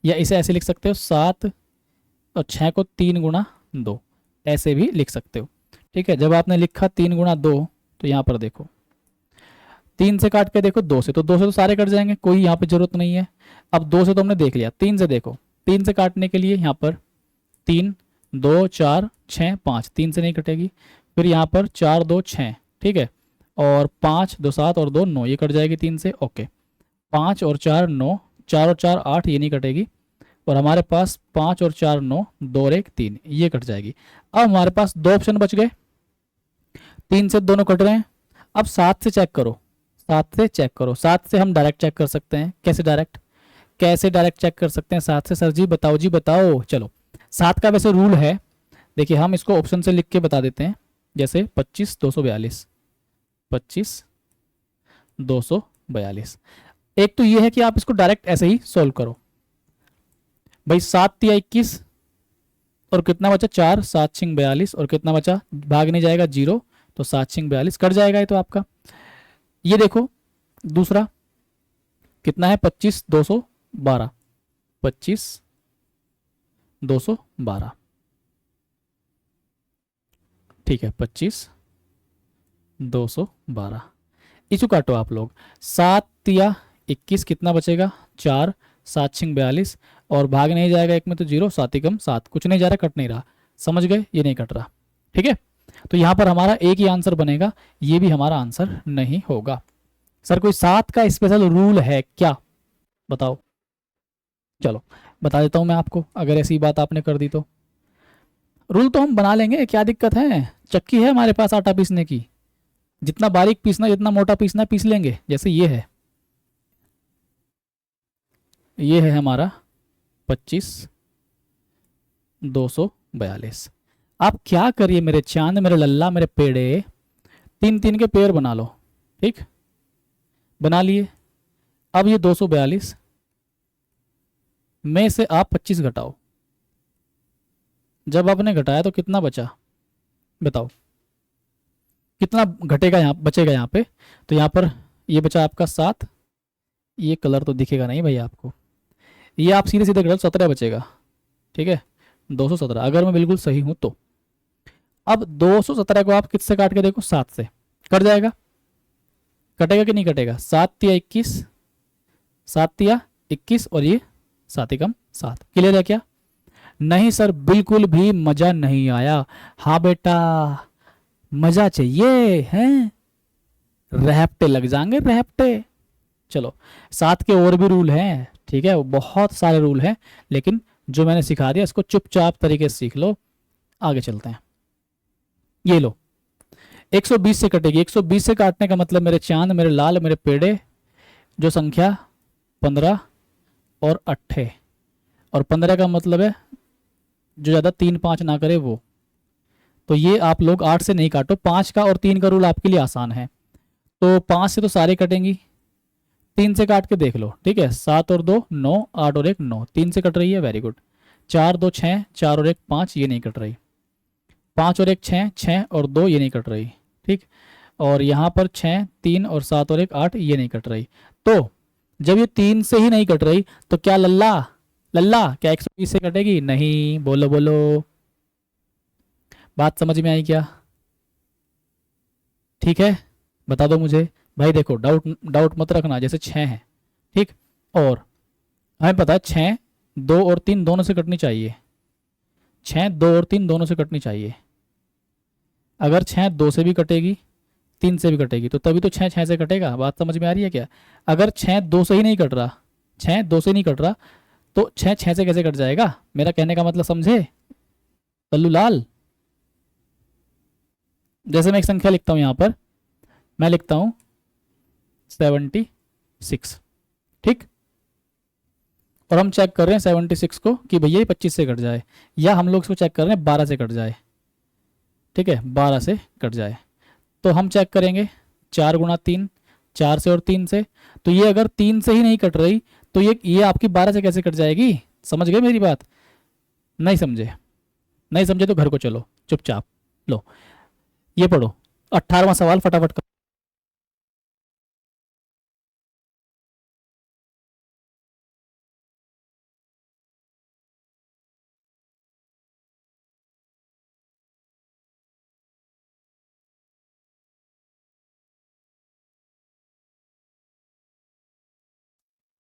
या इसे ऐसे लिख सकते हो 7 और 6 को 3 गुणा 2, ऐसे भी लिख सकते हो। ठीक है, जब आपने लिखा 3 गुणा 2, तो यहाँ पर देखो 3 से काट के देखो 2 से, तो 2 से तो सारे कट जाएंगे, कोई यहाँ पे जरूरत नहीं है। अब 2 से तो हमने देख लिया, 3 से देखो, 3 से काटने के लिए यहाँ पर 3 2 4 6 5, 3 से नहीं कटेगी। फिर यहाँ पर 4 2 6, ठीक है, और 5 2 7 और 2 9, ये कट जाएगी 3 से। ओके, 5 और 4 9, 4 और 4 8, ये नहीं कटेगी। और हमारे पास 5 और 4 9, 2 और 1 3, ये कट जाएगी। अब हमारे पास 2 ऑप्शन बच गए, 3 से दोनों कट रहे हैं। अब 7 से चेक करो, 7 से चेक करो। 7 से हम डायरेक्ट चेक कर सकते हैं। कैसे डायरेक्ट, कैसे डायरेक्ट चेक कर सकते हैं 7 से? सर जी बताओ, जी बताओ। चलो 7 का वैसे रूल है, देखिए हम इसको ऑप्शन से लिख के बता देते हैं, जैसे 25 242, 25 242। एक तो ये है कि आप इसको डायरेक्ट ऐसे ही सोल्व करो भाई। 7 तिया 21 और कितना बचा 4, 7 6 42, और कितना बचा, भाग नहीं जाएगा 0, तो 7 6 42 कट जाएगा ये तो आपका। ये देखो दूसरा कितना है 25 212, 25 212, ठीक है, 25 212। इसको काटो आप लोग, 7 तिया 21, कितना बचेगा 4, 7 6 42, और भाग नहीं जाएगा एक में तो 0, 7 एकम 7, कुछ नहीं जा रहा, कट नहीं रहा। समझ गए, ये नहीं कट रहा। ठीक है, तो यहाँ पर हमारा एक ही आंसर बनेगा, ये भी हमारा आंसर नहीं होगा। सर कोई 7 का स्पेशल रूल है क्या, बताओ? चलो बता देता हूँ मैं आपको, अगर ऐसी बात आपने कर दी तो। रूल तो हम बना लेंगे, क्या दिक्कत है, चक्की है हमारे पास आटा पीसने की, जितना बारीक पीसना जितना मोटा पीसना पीस लेंगे। जैसे ये है हमारा 25 242। आप क्या करिए मेरे चांद, मेरे लल्ला, मेरे पेड़े, 3 3 के पेड़ बना लो। ठीक, बना लिए। अब ये 242 में से आप 25 घटाओ, जब आपने घटाया तो कितना बचा, बताओ कितना घटेगा, यहाँ बचेगा यहाँ पे। तो यहाँ पर ये बचा आपका 7, ये कलर तो दिखेगा नहीं भाई आपको, ये आप सीधे सीधे घटाओ 17 बचेगा। ठीक है, 217 अगर मैं बिल्कुल सही हूं तो। अब 217 को आप किससे काट के देखो, 7 से, कट जाएगा, कटेगा कि नहीं कटेगा, 7 तिया 21, 7 तिया 21, और ये 7 एकम 7। क्लियर है क्या? नहीं सर बिल्कुल भी मजा नहीं आया। हाँ बेटा मजा चाहिए हैं, रहपटे लग जाएंगे रहपटे। चलो 7 के और भी रूल हैं, ठीक है, बहुत सारे रूल हैं, लेकिन जो मैंने सिखा दिया इसको चुपचाप तरीके से सीख लो। आगे चलते हैं। ये लो 120 से कटेगी, 120 से काटने का मतलब मेरे चांद, मेरे लाल, मेरे पेड़े, जो संख्या 15 और 8, और 15 का मतलब है जो ज़्यादा 3 5 ना करे वो। तो ये आप लोग 8 से नहीं काटो, 5 का और 3 का रूल आपके लिए आसान है। तो 5 से तो सारे कटेंगी, 3 से काट के देख लो। ठीक है, 7 और 2 9, 8 और 1 9, 3 से कट रही है, वेरी गुड। 4 2 6, 4 और 1 5, ये नहीं कट रही। 5 और 1 6, 6 और 2, ये नहीं कट रही। ठीक, और यहाँ पर 6 3 और 7 और 1 8, ये नहीं कट रही। तो जब ये 3 से ही नहीं कट रही तो क्या लल्ला लल्ला, क्या 120 से कटेगी? नहीं, बोलो बोलो, बात समझ में आई क्या? ठीक है, बता दो मुझे। भाई देखो, डाउट डाउट मत रखना, जैसे 6 है, ठीक, और हमें पता है 6 2 और 3 दोनों से कटनी चाहिए, 6 2 और 3 दोनों से कटनी चाहिए। अगर 6 2 से भी कटेगी, 3 से भी कटेगी, तो तभी तो 6 6 से कटेगा। बात समझ में आ रही है क्या? अगर 6 2 से ही नहीं कट रहा, 6 2 से नहीं कट रहा, तो 6 6 से कैसे कट जाएगा? मेरा कहने का मतलब समझे लल्लू लाल? जैसे मैं एक संख्या लिखता हूँ यहाँ पर, मैं लिखता हूँ 76, ठीक, और हम चेक कर रहे हैं 76 को कि भैया ये 25 से कट जाए, या हम लोग इसको चेक कर रहे हैं 12 से कट जाए, ठीक है, 12 से कट जाए। तो हम चेक करेंगे 4 × 3, 4 से और 3 से, तो ये अगर 3 से ही नहीं कट रही, तो ये आपकी 12 से कैसे कट जाएगी? समझ गए मेरी बात? नहीं समझे? नहीं समझे तो घर को चलो चुपचाप। लो ये पढ़ो, 18वां सवाल फटाफट कर।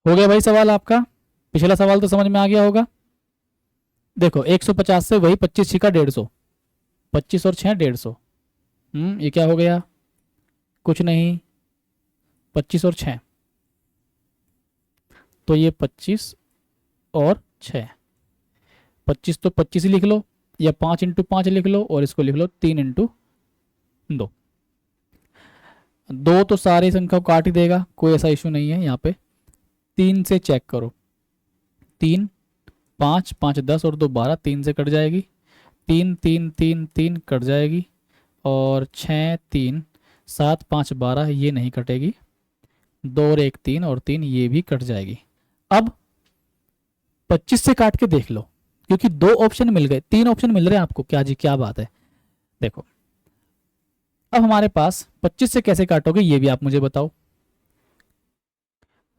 हो गया भाई सवाल आपका? पिछला सवाल तो समझ में आ गया होगा। देखो 150 से वही 25 छिका 150, 25 और 6 150। ये क्या हो गया? कुछ नहीं, 25 और 6, तो ये 25 और 6, 25 तो 25 ही लिख लो, या 5 × 5 लिख लो, और इसको लिख लो 3 × 2। 2 तो सारी संख्या को काट ही देगा, कोई ऐसा इशू नहीं है यहाँ पे। 3 से चेक करो, 3 5 5 10 और 2 12, 3 से कट जाएगी, 3 3 3 3 कट जाएगी, और 6 3 7 5 12 ये नहीं कटेगी, 2 और 1 3 और 3 ये भी कट जाएगी। अब 25 से काट के देख लो, क्योंकि 2 ऑप्शन मिल गए, 3 ऑप्शन मिल रहे हैं आपको, क्या जी क्या बात है। देखो अब हमारे पास 25 से कैसे काटोगे ये भी आप मुझे बताओ।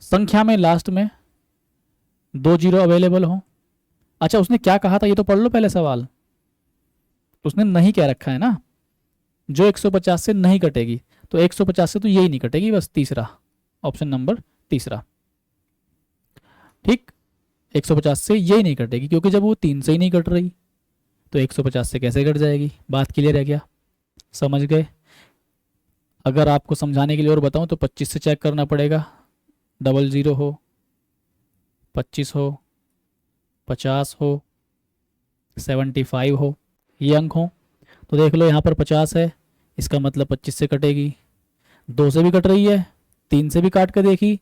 संख्या में लास्ट में 2 जीरो अवेलेबल हो। अच्छा उसने क्या कहा था ये तो पढ़ लो पहले सवाल। उसने नहीं कह रखा है ना, जो 150 से नहीं कटेगी, तो 150 से तो यही नहीं कटेगी, बस तीसरा ऑप्शन नंबर तीसरा, ठीक, 150 से यही नहीं कटेगी, क्योंकि जब वो 3 से ही नहीं कट रही तो 150 से कैसे कट जाएगी? बात क्लियर है क्या? समझ गए? अगर आपको समझाने के लिए और बताऊं तो 25 से चेक करना पड़ेगा, 00 हो, 25 हो, 50 हो, 75 हो, ये अंक हो। तो देख लो यहाँ पर 50 है, इसका मतलब 25 से कटेगी, 2 से भी कट रही है, 3 से भी काट कर देखी,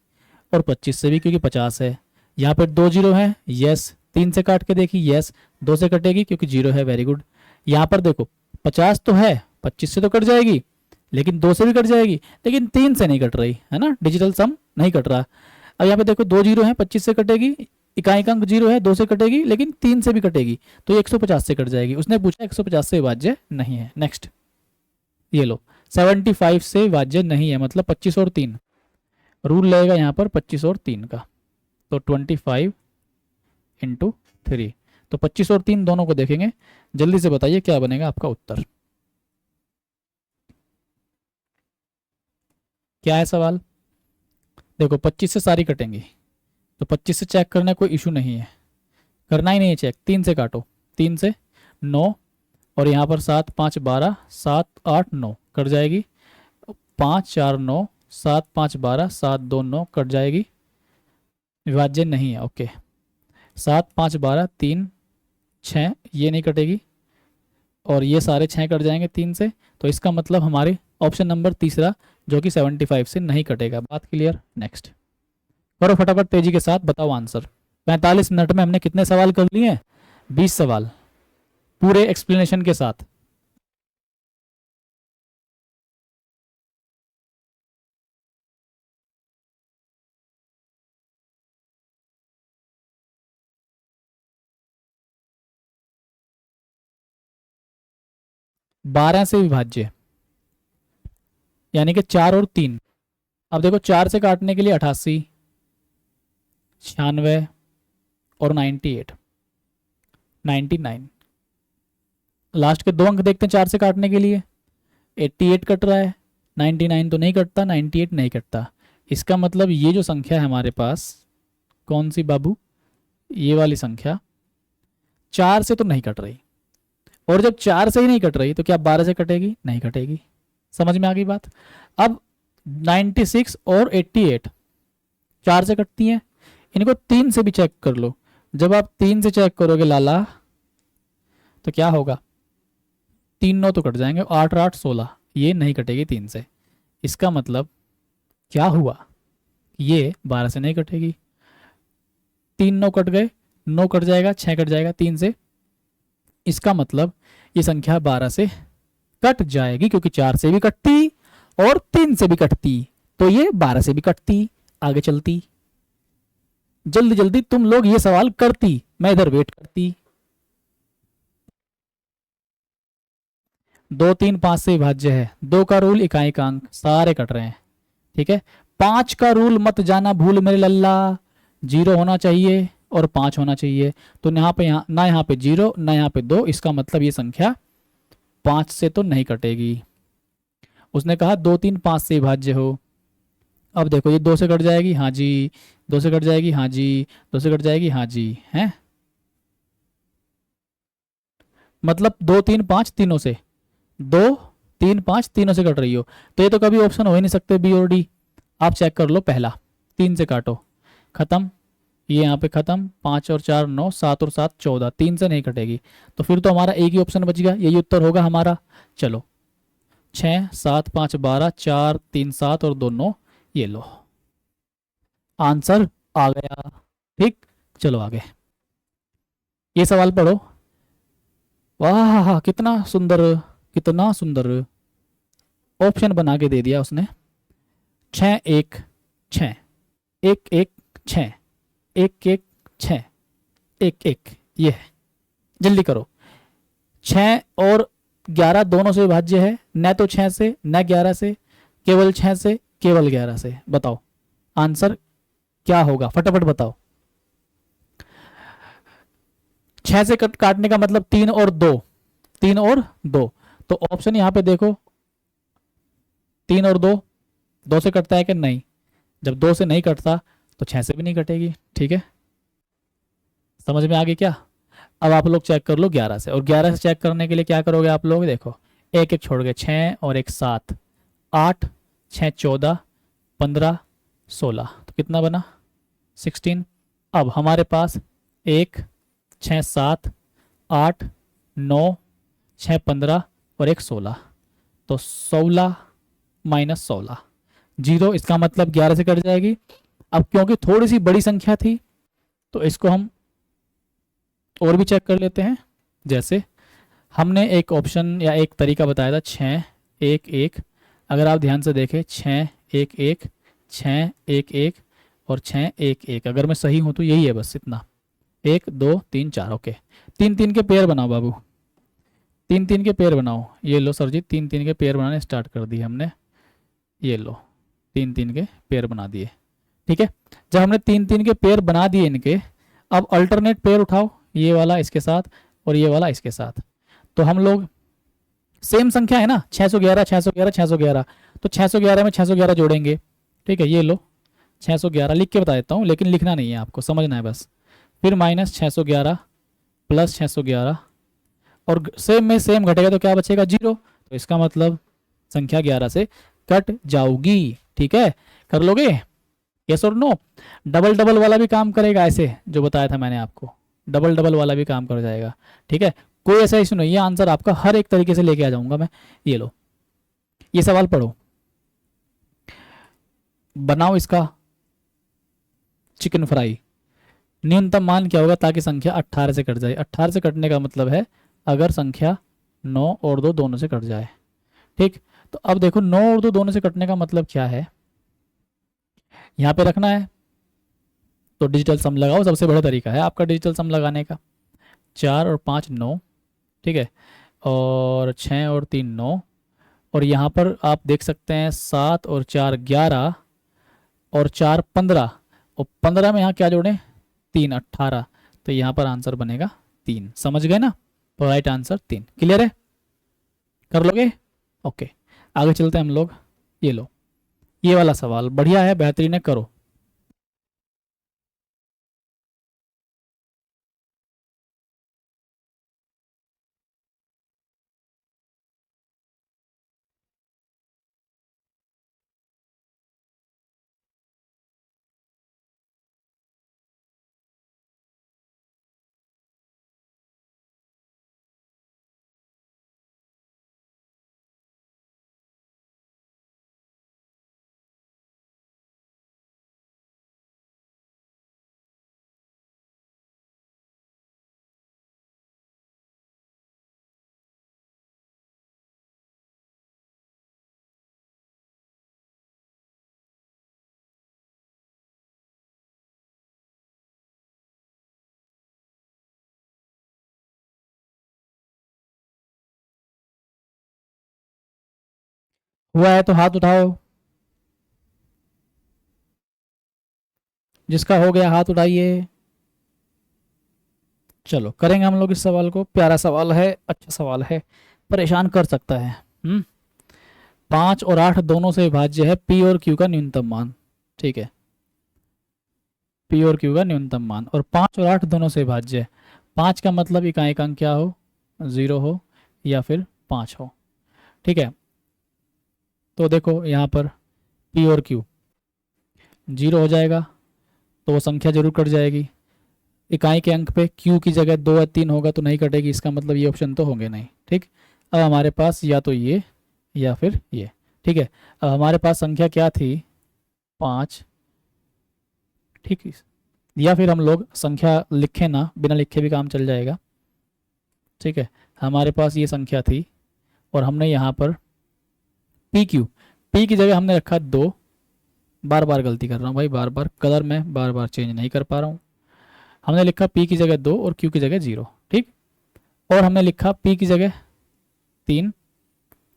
और 25 से भी, क्योंकि 50 है। यहाँ पर 2 जीरो है, यस, 3 से काट के देखी, यस, 2 से कटेगी क्योंकि 0 है, वेरी गुड। यहाँ पर देखो 50 तो है, 25 से तो कट जाएगी, लेकिन 2 से भी कट जाएगी, लेकिन 3 से नहीं कट रही है ना, डिजिटल सम नहीं कट रहा। अब यहाँ पे देखो 2 जीरो है, 25 से कटेगी, इकाई अंक 0 है, 2 से कटेगी, लेकिन 3 से भी कटेगी, तो ये 150 से कट जाएगी। उसने पूछा 150 से विभाज्य नहीं है। नेक्स्ट ये लो, 75 से विभाज्य नहीं है, मतलब 25 और 3 रूल लगेगा यहाँ पर, 25 और 3 का, तो 25 × 3, तो 25 और 3 दोनों को देखेंगे। जल्दी से बताइए क्या बनेगा आपका उत्तर, क्या है सवाल? देखो 25 से सारी कटेंगी, तो 25 से चेक करना कोई इशू नहीं है, करना ही नहीं है चेक। 3 से काटो, 3 से 9, और यहाँ पर 7 5 12, 7 8 9 कट जाएगी, 5 4 9, 7 5 12, 7 2 9 कट जाएगी, विभाज्य नहीं है, ओके। 7 5 12 3 6 ये नहीं कटेगी, और ये सारे 6 कट जाएंगे 3 से, तो इसका मतलब हमारे ऑप्शन नंबर तीसरा जो कि 75 से नहीं कटेगा। बात क्लियर? नेक्स्ट करो फटाफट तेजी के साथ, बताओ आंसर। 45 मिनट में हमने कितने सवाल कर लिए हैं? 20 सवाल पूरे एक्सप्लेनेशन के साथ। बारह से विभाज्य यानी कि 4 और 3। अब देखो 4 से काटने के लिए 88, 96 और 98, 99। लास्ट के दो अंक देखते हैं 4 से काटने के लिए। 88 कट रहा है, 99 तो नहीं कटता, 98 नहीं कटता। इसका मतलब ये जो संख्या है हमारे पास, कौन सी बाबू, ये वाली संख्या 4 से तो नहीं कट रही। और जब 4 से ही नहीं कट रही तो क्या 12 से कटेगी? नहीं कटेगी। समझ में आ गई बात? अब 96 और 88 4 से कटती हैं, इनको 3 से भी चेक कर लो। जब आप 3 से चेक करोगे लाला तो क्या होगा? 3 9 तो कट जाएंगे, 8 8 16, ये नहीं कटेगी 3 से। इसका मतलब क्या हुआ? ये 12 से नहीं कटेगी। 3 9 कट गए, 9 कट जाएगा, 6 कट जाएगा 3 से। इसका मतलब ये संख्या 12 से कट जाएगी, क्योंकि 4 से भी कटती और 3 से भी कटती, तो ये 12 से भी कटती, आगे चलती। जल्दी जल्दी तुम लोग ये सवाल करती, मैं इधर वेट करती। 2 3 5 से विभाज्य है, 2 का रूल, इकाई का अंक, सारे कट रहे हैं। ठीक है, 5 का रूल मत जाना भूल मेरे लल्ला, 0 होना चाहिए और 5 होना चाहिए। तो ना यहाँ पे 0 ना यहाँ पे 2, इसका मतलब ये संख्या 5 से तो नहीं कटेगी। उसने कहा 2 3 5 से विभाज्य हो। अब देखो ये 2 से कट जाएगी, हाँ जी, 2 से कट जाएगी, हाँ जी, 2 से कट जाएगी, हाँ जी, है मतलब 2 3 5 तीनों से, 2 3 5 तीनों से कट रही हो, तो ये तो कभी ऑप्शन हो ही नहीं सकते बी और डी। आप चेक कर लो, पहला 3 से काटो, खत्म, ये यहाँ पे खत्म, 5 और 4 9, 7 और 7 14, 3 से नहीं कटेगी, तो फिर तो हमारा एक ही ऑप्शन बच गया, यही उत्तर होगा हमारा। चलो 6 7 5 12, 4 3 7 और 2 9, ये लो आंसर आ गया। ठीक, चलो आगे, ये सवाल पढ़ो। वाह कितना सुंदर, कितना सुंदर ऑप्शन बना के दे दिया उसने। 6 1 6, 1 1 6, 1 1 6, 1 1, ये है। जल्दी करो, 6 और 11 दोनों से विभाज्य है, न तो 6 से न 11 से, केवल 6 से केवल 11 से। बताओ आंसर क्या होगा, फटाफट बताओ। 6 से काटने का मतलब 3 और 2, 3 और 2, तो ऑप्शन यहां पे देखो 3 और 2, 2 से कटता है कि नहीं? जब 2 से नहीं कटता तो 6 से भी नहीं कटेगी। ठीक है, समझ में आ गई क्या? अब आप लोग चेक कर लो 11 से, और 11 से चेक करने के लिए क्या करोगे आप लोग? देखो 1 1 छोड़ गए, 6 और 1 7, 8 6 14 15 16, तो कितना बना? 16। अब हमारे पास 1 6 7 8 9 6 15 और 1 16, तो 16 माइनस 16 0, इसका मतलब 11 से कट जाएगी। अब क्योंकि थोड़ी सी बड़ी संख्या थी तो इसको हम और भी चेक कर लेते हैं। जैसे हमने एक ऑप्शन या एक तरीका बताया था 6 1 1, अगर आप ध्यान से देखें 6 1 1 6 1 1 और 6 1 1, अगर मैं सही हूं तो यही है, बस इतना, 1 2 3 4, ओके। 3 3 के पेयर बनाओ बाबू, 3 3 के पेयर बनाओ। ये लो सर जी, 3 3 के पेयर बनाने स्टार्ट कर दिए हमने, ये लो 3 3 के पेयर बना दिए। ठीक है, जब हमने 3 3 के पेयर बना दिए इनके, अब अल्टरनेट पेयर उठाओ, ये वाला इसके साथ और ये वाला इसके साथ, तो हम लोग सेम संख्या है ना, 611 611 611, तो 611 में 611 जोड़ेंगे। ठीक है, ये लो 611 लिख के बता देता हूँ, लेकिन लिखना नहीं है आपको, समझना है बस। फिर माइनस 611 प्लस 611, और सेम में सेम घटेगा तो क्या बचेगा? 0, तो इसका मतलब संख्या 11 से कट जाऊगी। ठीक है, कर लोगे? यस और नो? डबल डबल वाला भी काम करेगा, ऐसे जो बताया था मैंने आपको, डबल डबल वाला भी काम कर जाएगा। ठीक है, कोई ऐसा इशू नहीं है, आंसर आपका हर एक तरीके से लेके आ जाऊंगा मैं। ये लो, ये सवाल पढ़ो, बनाओ इसका चिकन फ्राई। न्यूनतम मान क्या होगा ताकि संख्या 18 से कट जाए? 18 से कटने का मतलब है अगर संख्या 9 और 2 दोनों से कट जाए। ठीक, तो अब देखो 9 और 2 दोनों से कटने का मतलब क्या है, यहां पे रखना है तो डिजिटल सम लगाओ, सबसे बड़ा तरीका है आपका डिजिटल सम लगाने का। 4 और 5 9, ठीक है, और 6 और 3 9, और यहाँ पर आप देख सकते हैं 7 और 4 11 और 4 15, और 15 में यहाँ क्या जोड़ें? 3 18, तो यहाँ पर आंसर बनेगा 3। समझ गए ना? तो राइट आंसर 3। क्लियर है? कर लोगे? ओके, आगे चलते हैं हम लोग। ये लो, ये वाला सवाल बढ़िया है, बेहतरीन है, करो। हुआ है तो हाथ उठाओ। जिसका हो गया हाथ उठाइए। चलो करेंगे हम लोग इस सवाल को। प्यारा सवाल है, अच्छा सवाल है, परेशान कर सकता है। 5 और 8 दोनों से विभाज्य है पी और क्यू का न्यूनतम मान। ठीक है, पी और क्यू का न्यूनतम मान, और 5 और 8 दोनों से विभाज्य है। 5 का मतलब इकाई अंक क्या हो, 0 हो या फिर 5 हो। ठीक है, तो देखो यहाँ पर पी और क्यू 0 हो जाएगा, तो वो संख्या जरूर कट जाएगी। इकाई के अंक पे क्यू की जगह 2 या 3 होगा तो नहीं कटेगी, इसका मतलब ये ऑप्शन तो होंगे नहीं। ठीक, अब हमारे पास या तो ये या फिर ये। ठीक है, अब हमारे पास संख्या क्या थी, 5। ठीक है, या फिर हम लोग संख्या लिखे ना, बिना लिखे भी काम चल जाएगा। ठीक है, हमारे पास ये संख्या थी और हमने यहाँ पर पी क्यू, पी की जगह हमने रखा 2। बार बार गलती कर रहा हूँ भाई, बार बार कलर में बार बार चेंज नहीं कर पा रहा हूँ। हमने लिखा पी की जगह 2 और क्यू की जगह 0। ठीक, और हमने लिखा पी की जगह 3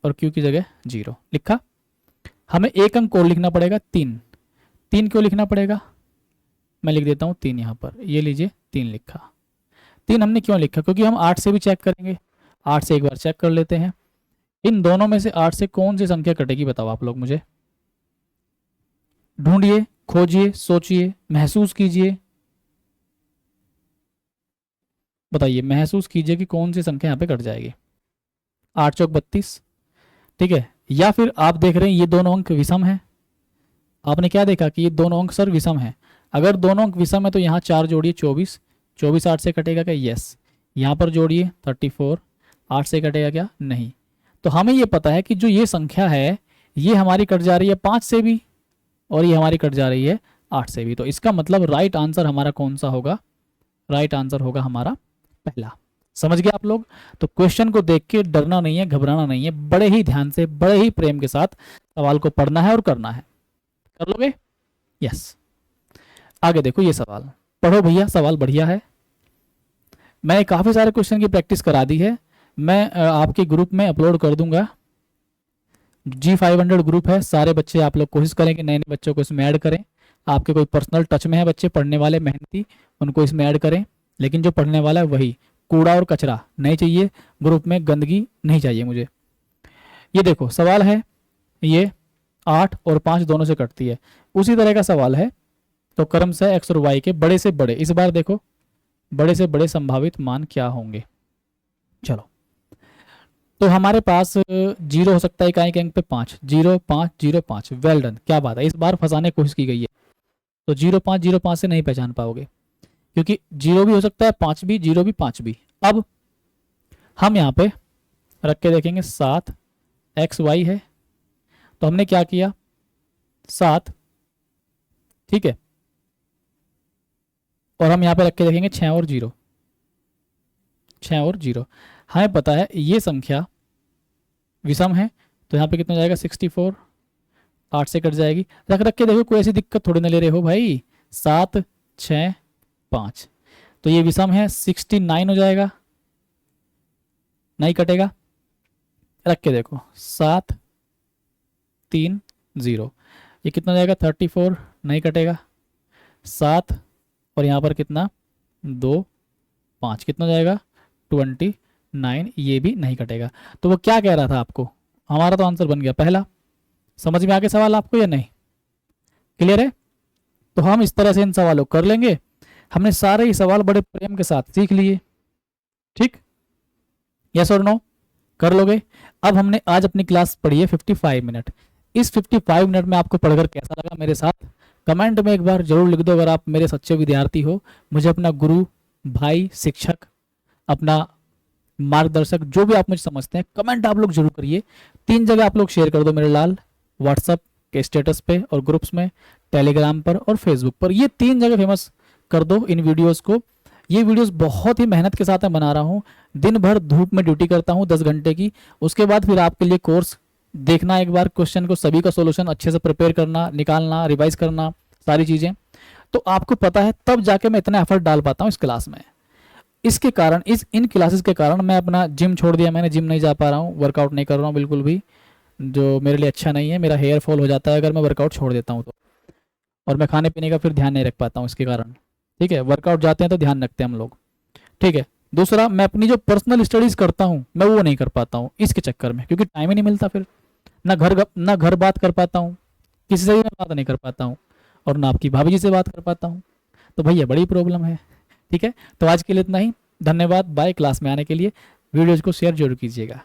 और क्यू की जगह 0 लिखा। हमें एक अंक और लिखना पड़ेगा, 3। 3 क्यों लिखना पड़ेगा, मैं लिख देता हूँ 3 यहाँ पर, ये लीजिए 3 लिखा। 3 हमने क्यों लिखा, क्योंकि हम 8 से भी चेक करेंगे। 8 से एक बार चेक कर लेते हैं। इन दोनों में से 8 से कौन सी संख्या कटेगी, बताओ आप लोग मुझे। ढूंढिए, खोजिए, सोचिए, महसूस कीजिए, बताइए, महसूस कीजिए कि कौन सी संख्या यहाँ पे कट जाएगी। 8 चौक 32। ठीक है, या फिर आप देख रहे हैं ये दोनों अंक विषम है। आपने क्या देखा कि ये दोनों अंक सर विषम है। अगर दोनों अंक विषम है तो यहाँ 4 जोड़िए, 24। 24 8 से कटेगा क्या, यस। यहाँ पर जोड़िए 34, 8 से कटेगा क्या, नहीं। तो हमें ये पता है कि जो ये संख्या है ये हमारी कट जा रही है 5 से भी, और ये हमारी कट जा रही है 8 से भी। तो इसका मतलब राइट आंसर हमारा कौन सा होगा, राइट आंसर होगा हमारा पहला। समझ गए आप लोग? तो क्वेश्चन को देख के डरना नहीं है, घबराना नहीं है, बड़े ही ध्यान से, बड़े ही प्रेम के साथ सवाल को पढ़ना है और करना है। कर लोगे? यस। आगे देखो ये सवाल, पढ़ो भैया, सवाल बढ़िया है। मैंने काफ़ी सारे क्वेश्चन की प्रैक्टिस करा दी है, मैं आपके ग्रुप में अपलोड कर दूंगा। G500 ग्रुप है, सारे बच्चे आप लोग कोशिश करें कि नए नए बच्चों को इसमें ऐड करें। आपके कोई पर्सनल टच में है बच्चे पढ़ने वाले मेहनती, उनको इसमें ऐड करें। लेकिन जो पढ़ने वाला है वही, कूड़ा और कचरा नहीं चाहिए ग्रुप में, गंदगी नहीं चाहिए मुझे। ये देखो सवाल है, ये 8 और 5 दोनों से कटती है, उसी तरह का सवाल है। तो क्रम से एक्स और वाई के बड़े से बड़े, इस बार देखो बड़े से बड़े संभावित मान क्या होंगे। चलो, तो हमारे पास 0 हो सकता है इकाई के अंक पे 5, 0 5 0 5। वेल डन, क्या बात है, इस बार फंसाने की कोशिश की गई है। तो 0 5 0 5 से नहीं पहचान पाओगे, क्योंकि 0 भी हो सकता है, 5 भी, 0 भी, 5 भी। अब हम यहाँ पे रख के देखेंगे 7 एक्स वाई है, तो हमने क्या किया 7। ठीक है, और हम यहाँ पे रख के देखेंगे 6 और 0, 6 और 0। हमें पता है ये संख्या विषम है, तो यहाँ पे कितना जाएगा 64, 8 से कट जाएगी। रख रख के देखो, कोई ऐसी दिक्कत थोड़ी ना ले रहे हो भाई। 7 6 5, तो ये विषम है, 69 हो जाएगा, नहीं कटेगा। रख के देखो 7 3 0, ये कितना जाएगा 34, नहीं कटेगा। 7 और यहाँ पर कितना 2 5 कितना हो जाएगा 29, ये भी नहीं कटेगा। तो वो क्या कह रहा था आपको, हमारा तो आंसर बन गया पहला। समझ में आ गया सवाल आपको या नहीं, क्लियर है? तो हम इस तरह से इन सवालों को कर लेंगे। हमने सारे ही सवाल बड़े प्रेम के साथ सीख लिए, ठीक, यस और नो, कर लोगे? अब हमने आज अपनी क्लास पढ़ी है 55 मिनट। इस 55 मिनट में आपको पढ़कर कैसा लगा मेरे साथ कमेंट में एक बार जरूर लिख दो। अगर आप मेरे सच्चे विद्यार्थी हो, मुझे अपना गुरु, भाई, शिक्षक, अपना मार्गदर्शक, जो भी आप मुझे समझते हैं, कमेंट आप लोग जरूर करिए। 3 जगह आप लोग शेयर कर दो मेरे लाल, व्हाट्सएप के स्टेटस पे और ग्रुप्स में, टेलीग्राम पर और फेसबुक पर। ये 3 जगह फेमस कर दो इन वीडियोस को। ये वीडियोस बहुत ही मेहनत के साथ मैं बना रहा हूँ, दिन भर धूप में ड्यूटी करता हूँ 10 घंटे की। उसके बाद फिर आपके लिए कोर्स देखना, एक बार क्वेश्चन को सभी का सॉल्यूशन अच्छे से प्रिपेयर करना, निकालना, रिवाइज करना, सारी चीज़ें। तो आपको पता है तब जाके मैं इतना एफर्ट डाल पाता हूँ इस क्लास में। इसके कारण, इन क्लासेस के कारण मैं अपना जिम छोड़ दिया, मैंने जिम नहीं जा पा रहा हूँ, वर्कआउट नहीं कर रहा हूँ बिल्कुल भी, जो मेरे लिए अच्छा नहीं है। मेरा हेयर फॉल हो जाता है अगर मैं वर्कआउट छोड़ देता हूँ तो, और मैं खाने पीने का फिर ध्यान नहीं रख पाता हूँ इसके कारण, ठीक है। वर्कआउट जाते हैं तो ध्यान रखते हैं हम लोग, ठीक है। दूसरा, मैं अपनी जो पर्सनल स्टडीज करता हूँ मैं वो नहीं कर पाता हूँ इसके चक्कर में, क्योंकि टाइम ही नहीं मिलता। फिर ना घर बात कर पाता हूँ, किसी से भी मैं बात नहीं कर पाता हूँ, और ना आपकी भाभी जी से बात कर पाता हूँ। तो भैया बड़ी प्रॉब्लम है, ठीक है। तो आज के लिए इतना ही, धन्यवाद, बाय। क्लास में आने के लिए वीडियोज को शेयर जरूर कीजिएगा।